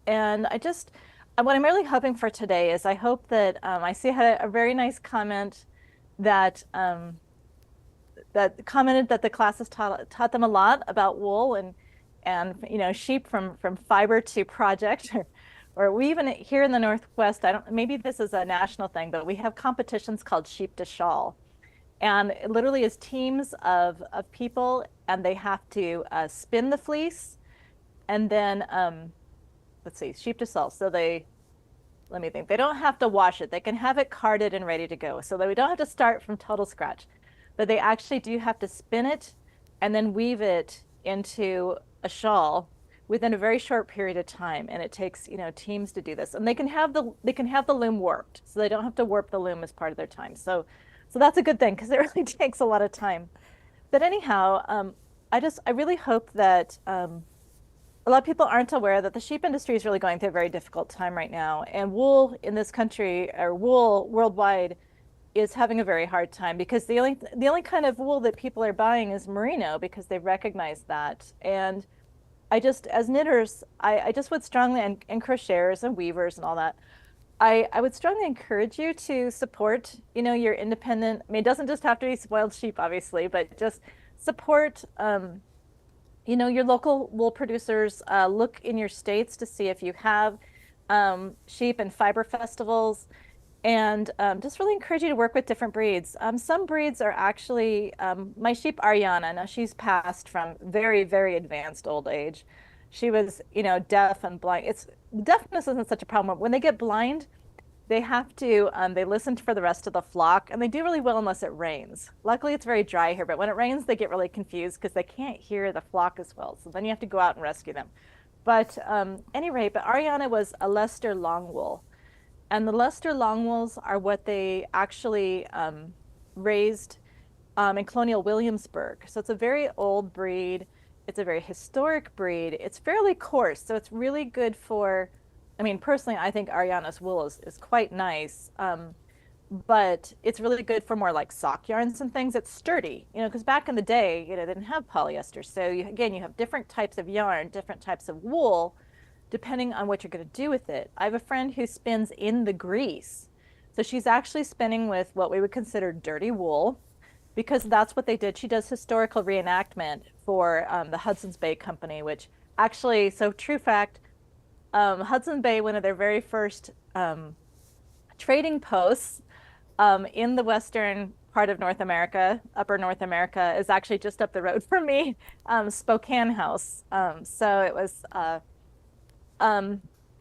S2: And what I'm really hoping for today is I hope that, I see I had a very nice comment that, that commented that the classes taught them a lot about wool and sheep from fiber to project, or we even here in the Northwest, maybe this is a national thing, but we have competitions called sheep to shawl, and it literally is teams of people, and they have to spin the fleece, and then let's see, sheep to shawl. So let me think. They don't have to wash it. They can have it carded and ready to go, so that we don't have to start from total scratch, but they actually do have to spin it and then weave it into a shawl within a very short period of time, and it takes teams to do this, and they can have the loom warped, so they don't have to warp the loom as part of their time. So that's a good thing because it really takes a lot of time. But anyhow, I really hope that a lot of people aren't aware that the sheep industry is really going through a very difficult time right now, and wool in this country, or wool worldwide, is having a very hard time because the only kind of wool that people are buying is merino because they recognize that. And as knitters, I just would strongly, and crocheters and weavers and all that, I would strongly encourage you to support, your independent, it doesn't just have to be spoiled sheep, obviously, but just support, your local wool producers. Look in your states to see if you have sheep and fiber festivals. And just really encourage you to work with different breeds. Some breeds are actually, my sheep Ariana, now she's passed from very, very advanced old age. She was, deaf and blind. Deafness isn't such a problem. When they get blind, they have to, they listen for the rest of the flock, and they do really well unless it rains. Luckily, it's very dry here, but when it rains, they get really confused because they can't hear the flock as well. So then you have to go out and rescue them. But any rate, but Ariana was a Leicester Longwool. And the Leicester Longwools are what they actually raised in colonial Williamsburg. So it's a very old breed. It's a very historic breed. It's fairly coarse, so it's really good for, personally, I think Ariana's wool is quite nice, but it's really good for more like sock yarns and things. It's sturdy, because back in the day, they didn't have polyester. So you have different types of yarn, different types of wool, depending on what you're going to do with it. I have a friend who spins in the grease. So she's actually spinning with what we would consider dirty wool because that's what they did. She does historical reenactment for the Hudson's Bay Company, which actually, so true fact, Hudson Bay, one of their very first trading posts in the western part of North America, upper North America, is actually just up the road from me, Spokane House. So it was...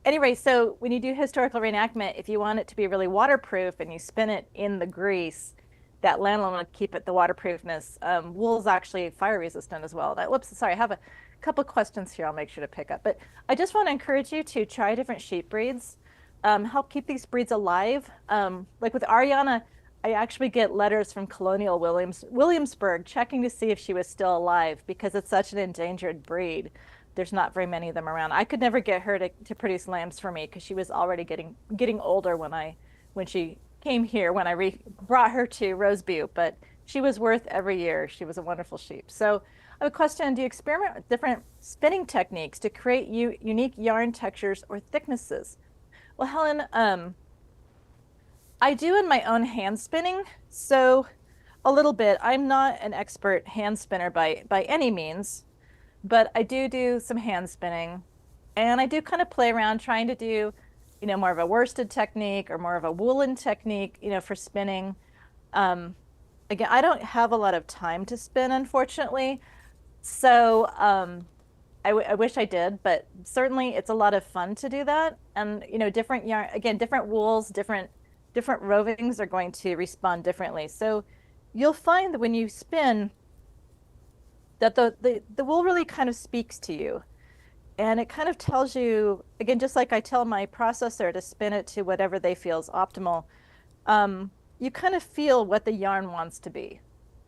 S2: anyway, so when you do historical reenactment, if you want it to be really waterproof and you spin it in the grease, that lanolin will keep the waterproofness. Wool's actually fire resistant as well. Whoops, sorry, I have a couple of questions here I'll make sure to pick up. But I just want to encourage you to try different sheep breeds, help keep these breeds alive. Like with Ariana, I actually get letters from colonial Williamsburg checking to see if she was still alive because it's such an endangered breed. There's not very many of them around. I could never get her to produce lambs for me because she was already getting older when she came here, when I brought her to Rose Butte, but she was worth every year. She was a wonderful sheep. So I have a question. Do you experiment with different spinning techniques to create unique yarn textures or thicknesses? Well, Helen, I do in my own hand spinning. So a little bit. I'm not an expert hand spinner by any means, but I do some hand spinning, and I do kind of play around trying to do, more of a worsted technique or more of a woolen technique, for spinning. Again, I don't have a lot of time to spin, unfortunately. So I wish I did, but certainly it's a lot of fun to do that. And different yarn, again, different wools, different rovings are going to respond differently. So you'll find that when you spin, that the wool really kind of speaks to you. And it kind of tells you, again, just like I tell my processor to spin it to whatever they feel is optimal, you kind of feel what the yarn wants to be.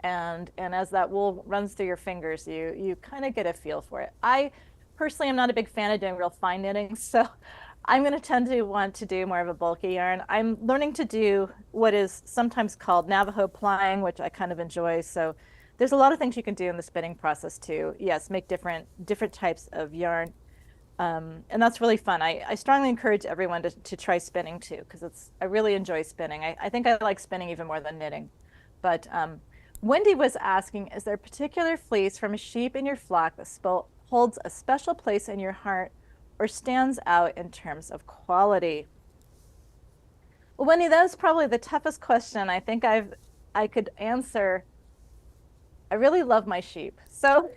S2: And as that wool runs through your fingers, you kind of get a feel for it. I personally am not a big fan of doing real fine knitting, so I'm going to tend to want to do more of a bulky yarn. I'm learning to do what is sometimes called Navajo plying, which I kind of enjoy. So there's a lot of things you can do in the spinning process too. Yes, make different types of yarn. And that's really fun. I strongly encourage everyone to try spinning too, because I really enjoy spinning. I think I like spinning even more than knitting. But Wendy was asking, is there a particular fleece from a sheep in your flock that holds a special place in your heart or stands out in terms of quality? Well, Wendy, that was probably the toughest question I think I could answer. I really love my sheep. So,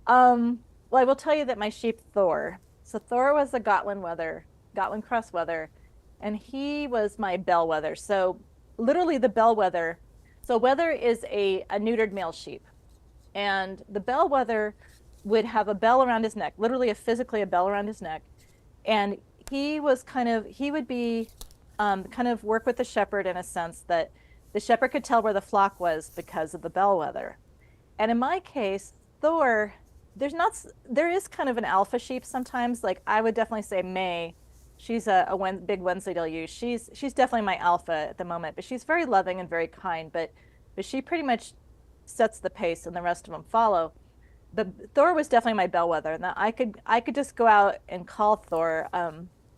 S2: well, I will tell you that my sheep Thor. So Thor was a Gotland cross wether, and he was my bellwether. So literally the bellwether. So wether is a neutered male sheep, and the bellwether would have a bell around his neck, literally physically a bell around his neck, and he would be kind of work with the shepherd in a sense that the shepherd could tell where the flock was because of the bellwether. And in my case, Thor, there is kind of an alpha sheep sometimes. Like I would definitely say May, she's a big Wensleydale ewe. She's definitely my alpha at the moment, but she's very loving and very kind. But she pretty much sets the pace, and the rest of them follow. But Thor was definitely my bellwether, and I could just go out and call Thor.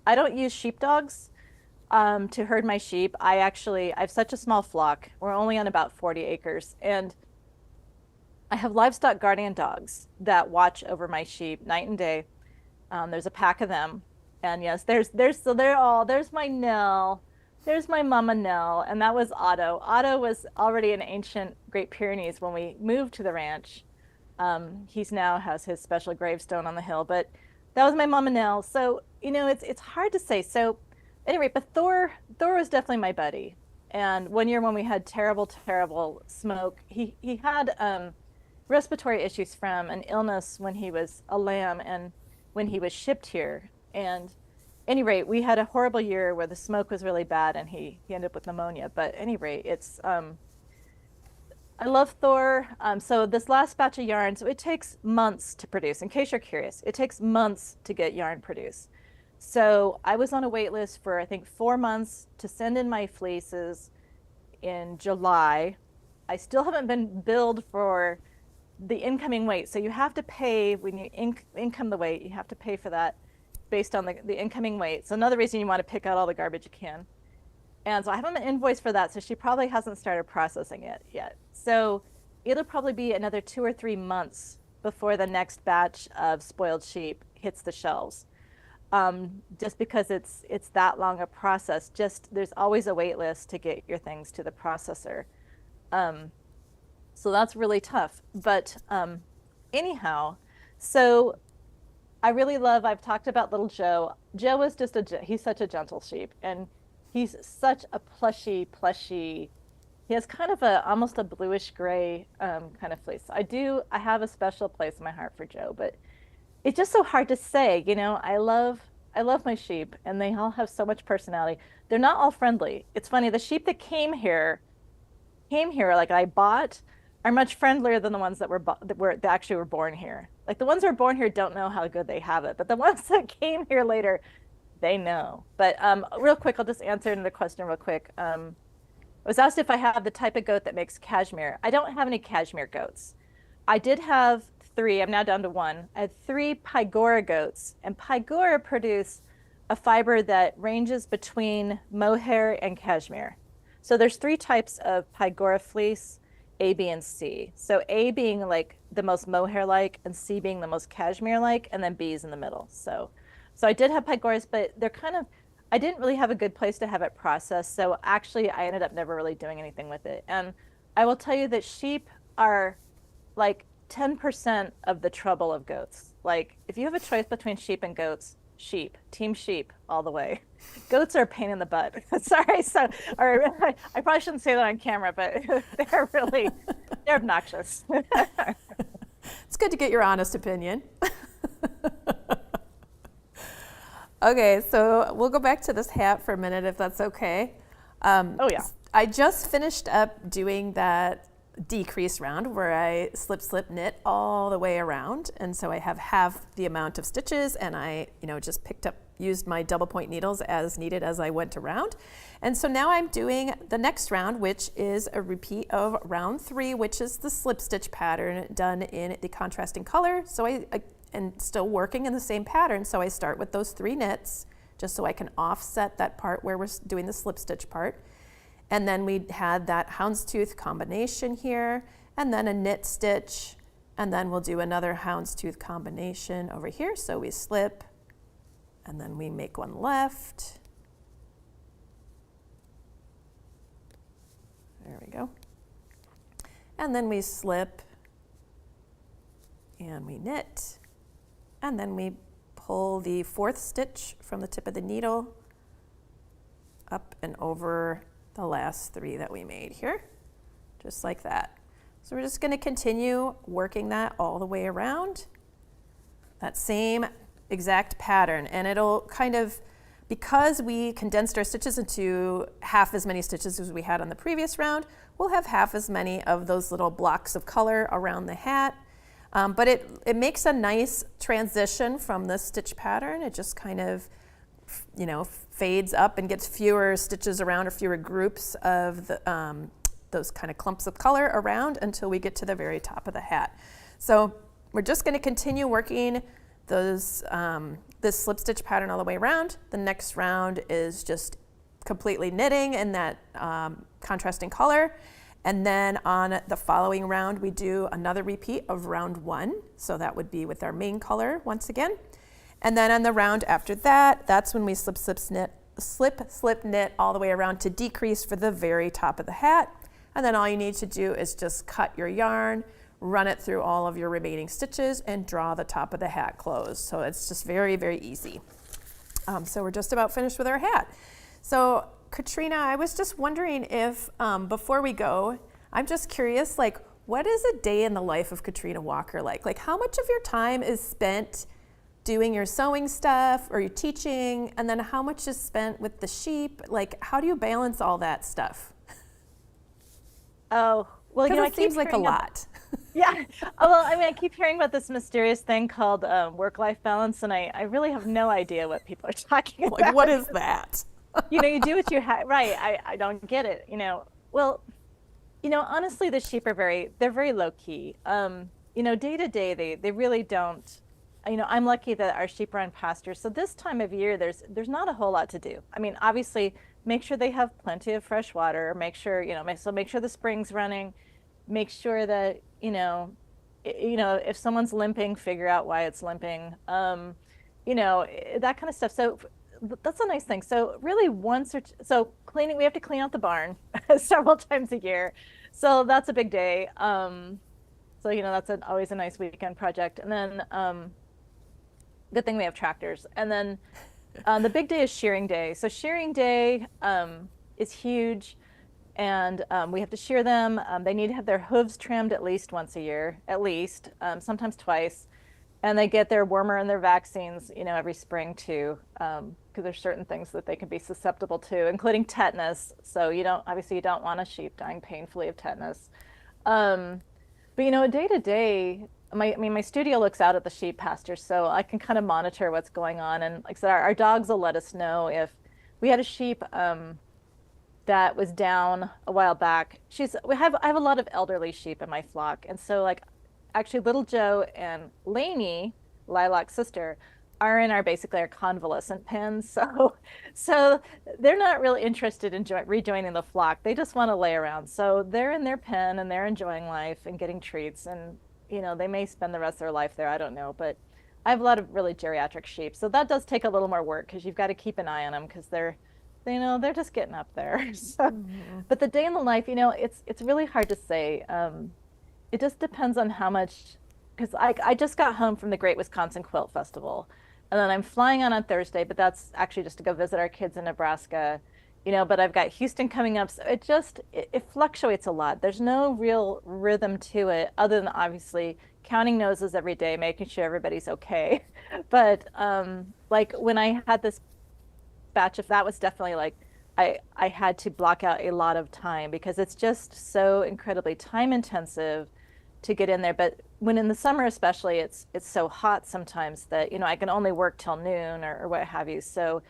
S2: I don't use sheepdogs to herd my sheep. I have such a small flock. We're only on about 40 acres, and I have livestock guardian dogs that watch over my sheep night and day. There's a pack of them. And yes, there's my Nell, there's my mama Nell, and that was Otto. Otto was already an ancient Great Pyrenees when we moved to the ranch. He's now has his special gravestone on the hill, but that was my mama Nell. So, it's hard to say. So anyway, but Thor was definitely my buddy. And one year when we had terrible, terrible smoke, he had respiratory issues from an illness when he was a lamb and when he was shipped here. And at any rate, we had a horrible year where the smoke was really bad and he ended up with pneumonia. But at any rate, I love Thor. So this last batch of yarn, so it takes months to produce. In case you're curious, it takes months to get yarn produced. So I was on a wait list for, I think, 4 months to send in my fleeces in July. I still haven't been billed for the incoming weight. So you have to pay when you income the weight, you have to pay for that based on the incoming weight. So another reason you want to pick out all the garbage you can. And so I haven't been invoiced for that. So she probably hasn't started processing it yet. So it'll probably be another 2 or 3 months before the next batch of spoiled sheep hits the shelves. Just because it's that long a process. There's always a wait list to get your things to the processor. So that's really tough. But anyhow, so I've talked about little Joe. Joe is he's such a gentle sheep, and he's such a plushy. He has kind of almost a bluish gray kind of fleece. I have a special place in my heart for Joe, but it's just so hard to say. I love my sheep, and they all have so much personality. They're not all friendly. It's funny, the sheep that came here, like I bought, are much friendlier than the ones that actually were born here. Like the ones that are born here don't know how good they have it, but the ones that came here later, they know. But real quick, I'll just answer the question real quick. I was asked if I have the type of goat that makes cashmere. I don't have any cashmere goats. I did have 3. I'm now down to 1. I had 3 Pygora goats, and Pygora produce a fiber that ranges between mohair and cashmere. So there's 3 types of Pygora fleece. A, B, and C. So A being like the most mohair-like, and C being the most cashmere-like, and then B is in the middle. So I did have Pygoras, but I didn't really have a good place to have it processed. So actually, I ended up never really doing anything with it. And I will tell you that sheep are like 10% of the trouble of goats. Like if you have a choice between sheep and goats, sheep, team sheep all the way. Goats are a pain in the butt. Sorry, so or I probably shouldn't say that on camera, but they're obnoxious.
S1: It's good to get your honest opinion. Okay, so we'll go back to this hat for a minute if that's okay.
S2: Oh yeah.
S1: I just finished up doing that decrease round where I slip knit all the way around, and so I have half the amount of stitches, and I just used my double point needles as needed as I went around. And so now I'm doing the next round, which is a repeat of round 3, which is the slip stitch pattern done in the contrasting color. So I and still working in the same pattern, so I start with those 3 knits just so I can offset that part where we're doing the slip stitch part. And then we had that houndstooth combination here, and then a knit stitch, and then we'll do another houndstooth combination over here. So we slip, and then we make one left. There we go. And then we slip, and we knit, and then we pull the 4th stitch from the tip of the needle up and over the last 3 that we made here, just like that. So we're just going to continue working that all the way around, that same exact pattern, and it'll kind of, because we condensed our stitches into half as many stitches as we had on the previous round, we'll have half as many of those little blocks of color around the hat. But it makes a nice transition from the stitch pattern. It just kind of, fades up and gets fewer stitches around, or fewer groups of those kind of clumps of color around until we get to the very top of the hat. So we're just going to continue working this slip stitch pattern all the way around. The next round is just completely knitting in that contrasting color. And then on the following round, we do another repeat of round 1. So that would be with our main color once again. And then on the round after that, that's when we slip, knit all the way around to decrease for the very top of the hat. And then all you need to do is just cut your yarn, run it through all of your remaining stitches, and draw the top of the hat closed. So it's just very, very easy. So we're just about finished with our hat. So Katrina, I was just wondering if, before we go, I'm just curious, what is a day in the life of Katrina Walker like? Like, how much of your time is spent doing your sewing stuff or your teaching, and then how much is spent with the sheep? Like, how do you balance all that stuff?
S2: Oh, well,
S1: it seems like a lot.
S2: Yeah. Well, I keep hearing about this mysterious thing called work-life balance, and I really have no idea what people are talking about.
S1: Like, what is that?
S2: You do what you have. Right. I don't get it. Well, honestly, the sheep are they're very low key. Day to day, they really don't. I'm lucky that our sheep are on pasture. So this time of year, there's not a whole lot to do. Obviously, make sure they have plenty of fresh water. Make sure, make sure the spring's running. Make sure that, if someone's limping, figure out why it's limping. That kind of stuff. So that's a nice thing. So really cleaning, we have to clean out the barn several times a year. So that's a big day. That's always a nice weekend project. And then, good thing we have tractors. And then the big day is shearing day. So shearing day is huge, and we have to shear them. They need to have their hooves trimmed at least once a year, sometimes twice. And they get their wormer and their vaccines, every spring too, because there's certain things that they can be susceptible to, including tetanus. So you don't want a sheep dying painfully of tetanus. But day to day, my studio looks out at the sheep pasture, so I can kind of monitor what's going on. And like I said, our dogs will let us know if we had a sheep that was down a while back. I have a lot of elderly sheep in my flock, and so actually little Joe and Lainey, Lilac's sister, are in basically our convalescent pens. So they're not really interested in rejoining the flock. They just want to lay around. So they're in their pen and they're enjoying life and getting treats. And, they may spend the rest of their life there. I don't know. But I have a lot of really geriatric sheep. So that does take a little more work because you've got to keep an eye on them because they're just getting up there. So, But the day in the life, it's really hard to say. It just depends on how much because I just got home from the Great Wisconsin Quilt Festival, and then I'm flying on Thursday, but that's actually just to go visit our kids in Nebraska, but I've got Houston coming up. So it fluctuates a lot. There's no real rhythm to it other than obviously counting noses every day, making sure everybody's okay. But like when I had this batch of that was definitely like I had to block out a lot of time because it's just so incredibly time intensive to get in there. But when in the summer especially, it's so hot sometimes that I can only work till noon or what have you. So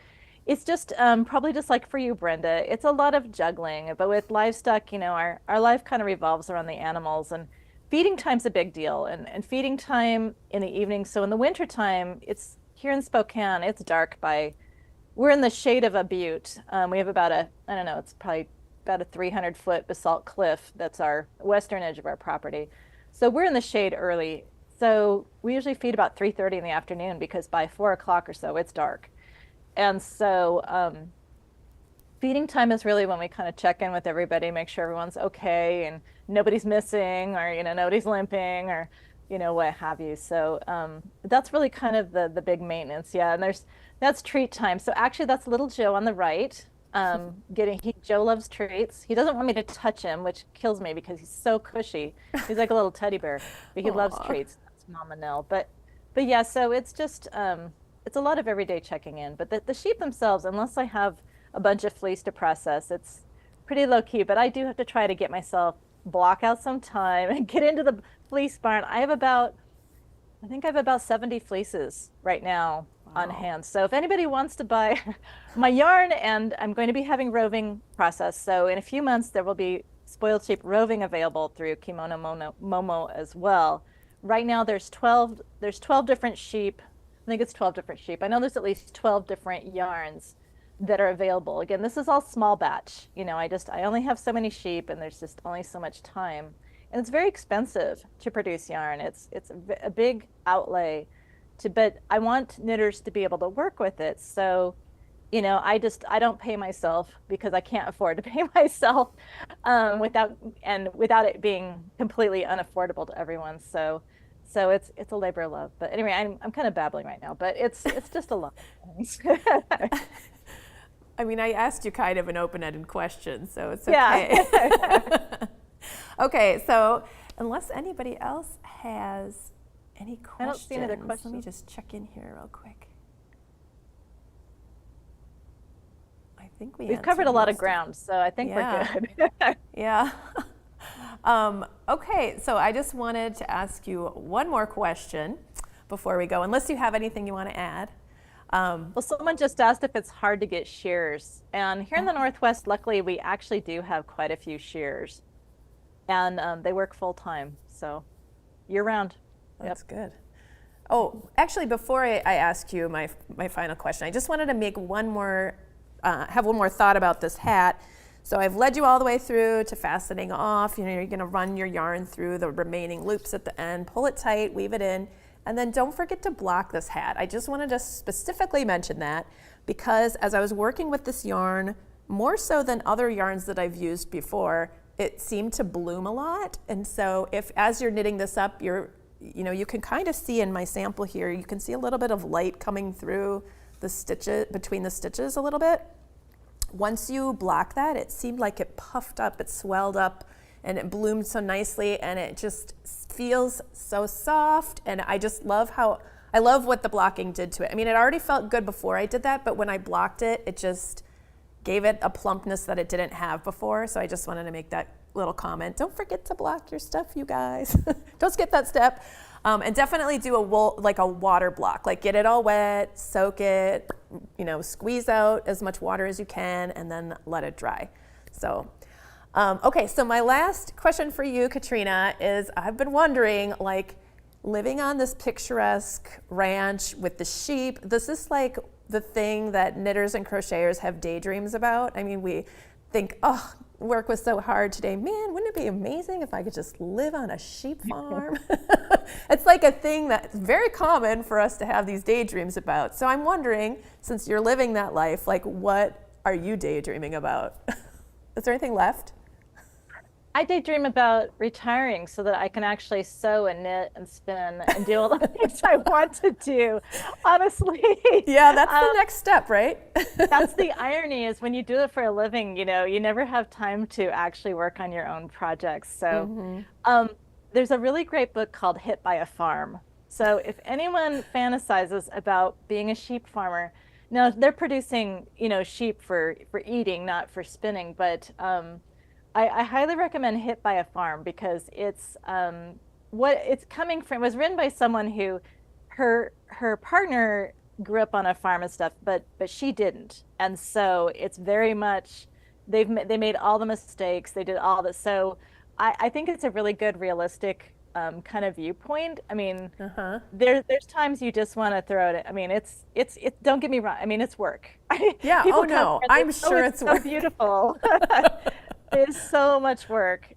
S2: it's just probably just like for you, Brenda, it's a lot of juggling. But with livestock, our life kind of revolves around the animals, and feeding time's a big deal, and feeding time in the evening. So in the wintertime, it's here in Spokane, it's dark we're in the shade of a butte. We have about I don't know, it's probably about a 300-foot basalt cliff that's our western edge of our property. So we're in the shade early. So we usually feed about 3:30 in the afternoon because by 4 o'clock or so, it's dark. And so feeding time is really when we kind of check in with everybody, make sure everyone's okay and nobody's missing or, nobody's limping or, what have you. So that's really kind of the big maintenance. Yeah. And that's treat time. So actually that's little Joe on the right. Joe loves treats. He doesn't want me to touch him, which kills me because he's so cushy. He's like a little teddy bear, but he loves treats. That's Mama Nell. But yeah, so it's just, it's a lot of everyday checking in, but the sheep themselves, unless I have a bunch of fleece to process, it's pretty low key, but I do have to try to get myself block out some time and get into the fleece barn. I think I have about 70 fleeces right now on hand. So if anybody wants to buy my yarn, and I'm going to be having roving process. So in a few months, there will be spoiled sheep roving available through Kimono Momo as well. Right now there's 12 different sheep. I think it's 12 different sheep. I know there's at least 12 different yarns that are available. Again, this is all small batch. I only have so many sheep and there's just only so much time. And it's very expensive to produce yarn. It's a big outlay but I want knitters to be able to work with it. So, I don't pay myself because I can't afford to pay myself without it being completely unaffordable to everyone. So it's a labor of love. But anyway, I'm kind of babbling right now, but it's just a lot of things.
S1: I mean, I asked you kind of an open-ended question, so it's okay. Yeah. Okay, so unless anybody else has any questions,
S2: I don't see any other questions.
S1: Let me just check in here real quick. I think we've
S2: covered a lot of ground, so I think we're good.
S1: Yeah. Okay, so I just wanted to ask you one more question before we go, unless you have anything you want to add.
S2: Well, someone just asked if it's hard to get shears. And here in the Northwest, luckily, we actually do have quite a few shears. And they work full time, so year round.
S1: That's good. Oh, actually, before I ask you my final question, I just wanted to make have one more thought about this hat. So I've led you all the way through to fastening off. You're going to run your yarn through the remaining loops at the end, pull it tight, weave it in, and then don't forget to block this hat. I just wanted to specifically mention that because as I was working with this yarn, more so than other yarns that I've used before, it seemed to bloom a lot. And so as you're knitting this up, you can kind of see in my sample here, you can see a little bit of light coming through the stitches, between the stitches a little bit. Once you block that, it seemed like it puffed up, it swelled up, and it bloomed so nicely, and it just feels so soft. And I just love what the blocking did to it. I mean, it already felt good before I did that, but when I blocked it, it just gave it a plumpness that it didn't have before. So I just wanted to make that little comment. Don't forget to block your stuff, you guys. Don't skip that step. And definitely do a water block, like get it all wet, soak it, squeeze out as much water as you can, and then let it dry. So, okay, so my last question for you, Katrina, is I've been wondering, living on this picturesque ranch with the sheep, this is like the thing that knitters and crocheters have daydreams about. I mean, we think, oh, work was so hard today. Man, wouldn't it be amazing if I could just live on a sheep farm? It's like a thing that's very common for us to have these daydreams about. So I'm wondering, since you're living that life, what are you daydreaming about? Is there anything left?
S2: I daydream about retiring so that I can actually sew and knit and spin and do all the things I want to do. Honestly,
S1: Yeah, that's the
S2: um,
S1: next step, right?
S2: that's the irony is when you do it for a living, you never have time to actually work on your own projects. So,
S1: Hmm.
S2: um, there's a really great book called Hit by a Farm. So if anyone fantasizes about being a sheep farmer, now they're producing, sheep for eating, not for spinning, but I highly recommend Hit by a Farm because it's what it's coming from. It was written by someone who her partner grew up on a farm and stuff, but she didn't, and so it's very much they made all the mistakes, they did all this. So I think it's a really good realistic kind of viewpoint. I mean,
S1: Uh-huh.
S2: there's times you just want to throw it. I mean, it's don't get me wrong. I mean, it's work.
S1: Yeah, oh
S2: People come
S1: no,
S2: here and
S1: I'm
S2: they, oh,
S1: sure
S2: it's
S1: it's
S2: so
S1: worth.
S2: beautiful. It's so much work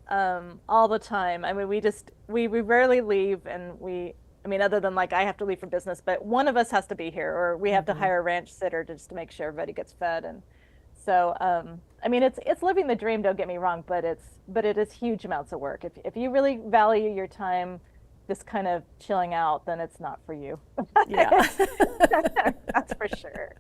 S2: all the time. I mean, we rarely leave, and I mean, other than like I have to leave for business, but one of us has to be here, or we have to
S1: Hmm.
S2: hire a ranch sitter just to make sure everybody gets fed. And so, I mean, it's living the dream. Don't get me wrong, but it is huge amounts of work. If you really value your time, just kind of chilling out, then it's not for you.
S1: Yeah.
S2: That's for sure.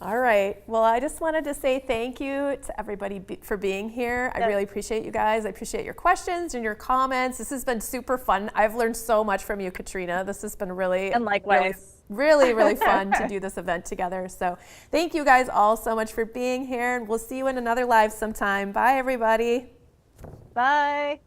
S1: All right. Well, I just wanted to say thank you to everybody for being here. I
S2: Yeah.
S1: really appreciate you guys. I appreciate your questions and your comments. This has been super fun. I've learned so much from you, Katrina. This has been really,
S2: And likewise.
S1: really fun to do this event together. So thank you guys all so much for being here, and we'll see you in another live sometime. Bye, everybody.
S2: Bye.